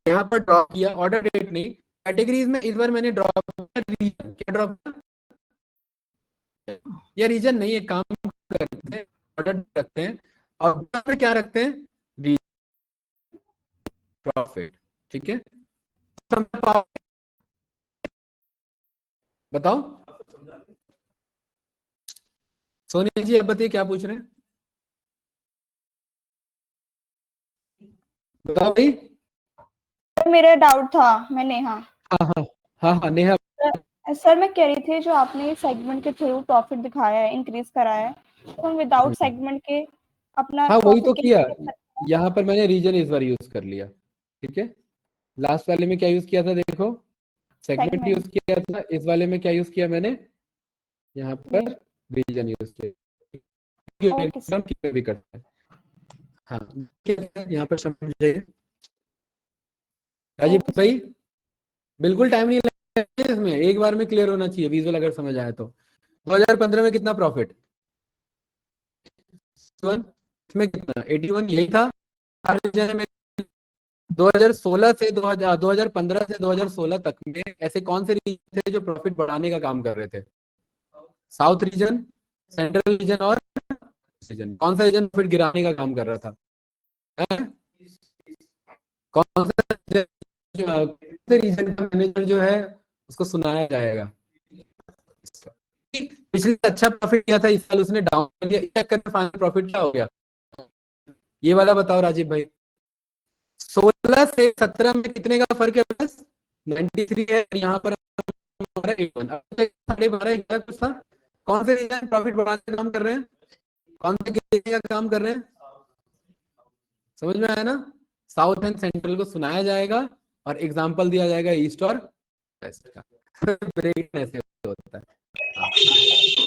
यहाँ पर ड्रॉप किया, ऑर्डर डेट नहीं, कैटेगरीज में इस बार मैंने ड्रॉप किया रीजन। क्या ड्रॉप किया? या रीजन नहीं, एक काम करते हैं, ऑर्डर रखते हैं और यहाँ पर क्या रखते हैं? रीजन, प्रॉफिट, ठीक है? बताओ सोनी जी, अब बताइए क्या पूछ रहे हैं? बताओ भाई। सर मेरा डाउट था, मैं नेहा। हाँ हाँ हाँ हाँ नेहा। सर मैं कह रही थी, जो आपने सेगमेंट के थ्रू प्रॉफिट दिखाया है, इंक्रीज कराया है, तो हम विदाउट सेगमेंट के अपना हाँ वही तो प्रॉफिट किया, यहाँ पर मैंने रीजन इस बार यूज कर लिया, ठीक है? लास्ट वाले में क्या यूज किया था देखो? सेगमेंट यूज किया था। इस वाले में क्या यूज किया मैंने? यहाँ पर रीजन यूज किया। भी करता है। हाँ यहाँ पर समझिए राजीव भाई, बिल्कुल टाइम नहीं लगेगा इसमें, एक बार में क्लियर होना चाहिए विजुअल अगर समझ आए तो। 2015 में कितना प्रॉफिट? इसमें कितना? 81, यही था। 2016 से 2015 से 2016 तक में ऐसे कौन से रीजन थे जो प्रॉफिट बढ़ाने का काम कर रहे थे? साउथ रीजन, सेंट्रल रीजन और रीजन। कौन सा रीजन प्रॉफिट गिराने का काम कर रहा था? कौन सा रीजन का मैनेजर जो है उसको सुनाया जाएगा? पिछले अच्छा प्रॉफिट किया था, इस साल उसने डाउन कर दिया, चेक करने फाइनल प्रॉफिट क्या हो गया? ये वाला बताओ राजीव भाई। 16 से 17 में कितने का फर्क है? बस 93 है। यहाँ पर 12.5 कुछ था। कौन से रीजन प्रॉफिट बढ़ाने का काम कर रहे हैं? कौन से गिरने का काम कर रहे हैं? समझ में आया ना? साउथ एंड सेंट्रल को सुनाया जाएगा और एग्जांपल दिया जाएगा ईस्ट और वेस्ट का। ब्रेक ऐसे होता है।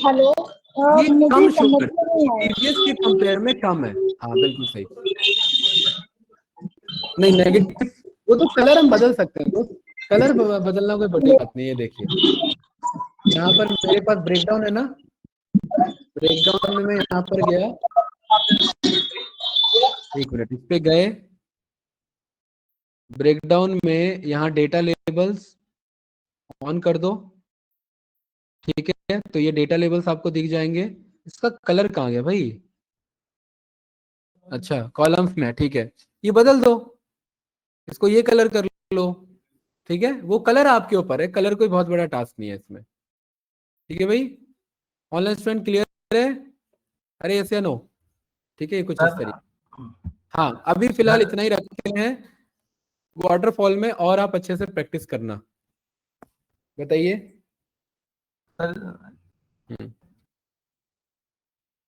हेलो ये मुझे कम शो समझ करता में नहीं है, आया। प्रीवियस के कंपेयर में कम है। हाँ बिल्कुल सही। नहीं नेगेटिव, वो तो कलर हम बदल सकते हैं दोस्त, कलर बदलना कोई बड़ी बात नहीं है। देखिए यहाँ पर मेरे पास ब्रेकडाउन है ना, ब्रेकडाउन में मैं यहाँ पर गया, एक मिनट इस पे गए, ब्रेकडाउन में यहाँ डेटा लेबल्स ऑन कर दो, ठीक है। तो ये डेटा लेबल्स आपको दिख जाएंगे। इसका कलर कहाँ गया भाई? अच्छा कॉलम्स में, ठीक है। ये बदल दो, इसको ये कलर कर लो, ठीक है। वो कलर आपके ऊपर है, कलर कोई बहुत बड़ा टास्क नहीं है इसमें, ठीक है भाई। ऑनलाइन स्टूडेंट क्लियर है? अरे यस या नो? ठीक है, ये कुछ इस सर तरीके। हाँ अभी फिलहाल इतना ही रखते हैं वाटरफॉल में, और आप अच्छे से प्रैक्टिस करना। बताइए। सर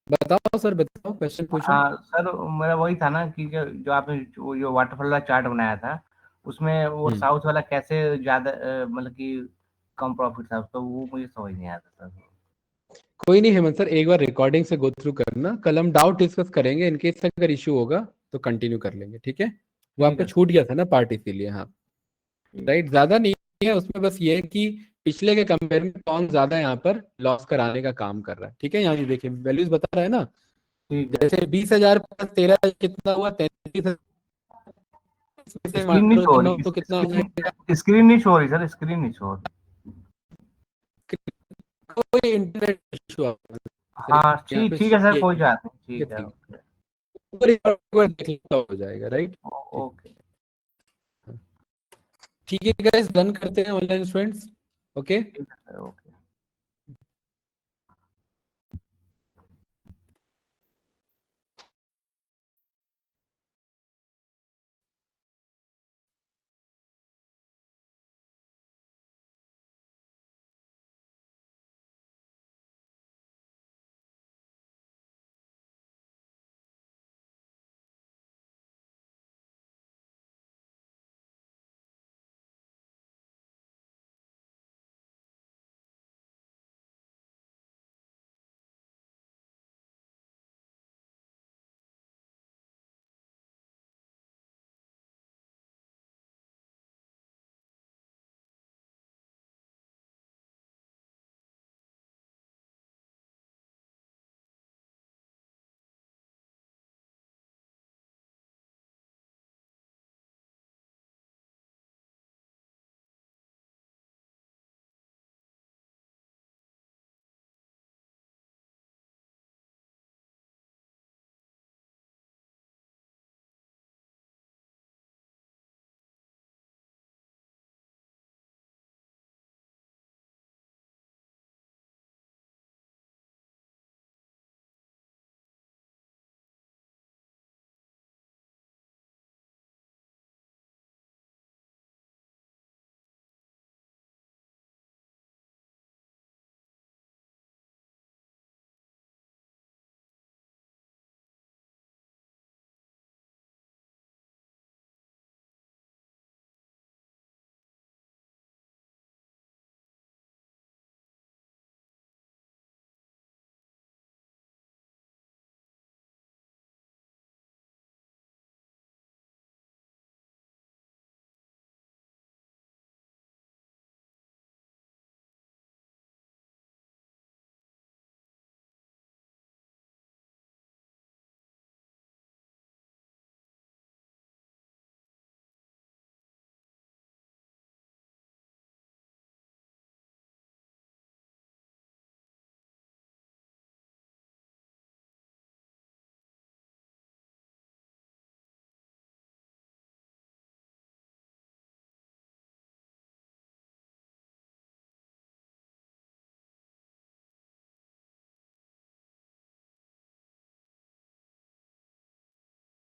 बताओ सर, बताओ, क्वेश्चन पूछो। हाँ सर, मेरा वही था ना कि जो आपने जो वाटरफॉल वाला चार्ट बनाया था, उसमें वो साउथ वाला कैसे ज्यादा मतलब कि कम प्रॉफिट था, तो वो मुझे समझ नहीं आया था सर। कोई नहीं हेमंत सर, एक बार रिकॉर्डिंग से गो थ्रू करना, कल हम डाउट डिस्कस करेंगे, इनकेस अगर इश्यू होगा तो कंटिन्यू कर लेंगे, ठीक है। वो आपको छूट गया था ना पार्ट, इसीलिए। हाँ राइट, ज्यादा नहीं है उसमें, बस ये है कि पिछले के कंपेयर में कौन ज्यादा यहाँ पर लॉस कराने का काम कर रहा है, ठीक है। यहाँ ये देखिए वैल्यूज बता रहा है ना, ठीक है। जैसे 20,000 प्लस 13 कितना हुआ, 33,000 से स्क्रीन नहीं माइनस शो हो करना हो रही, तो कितना हो जाएगा? स्क्रीन नहीं शो हो रही सर, स्क्रीन नहीं शो हो रही। कोई इंटरनेट इशू हाँ यहाँ ठीक पे ठीक है सर, कोई बात नहीं, ठीक है। देख लेता हो जाएगा, राइट। ओके। ठीक है गाइस, डन करते हैं ऑनलाइन स्टूडेंट्स, ओके। ठीक है सर, ओके।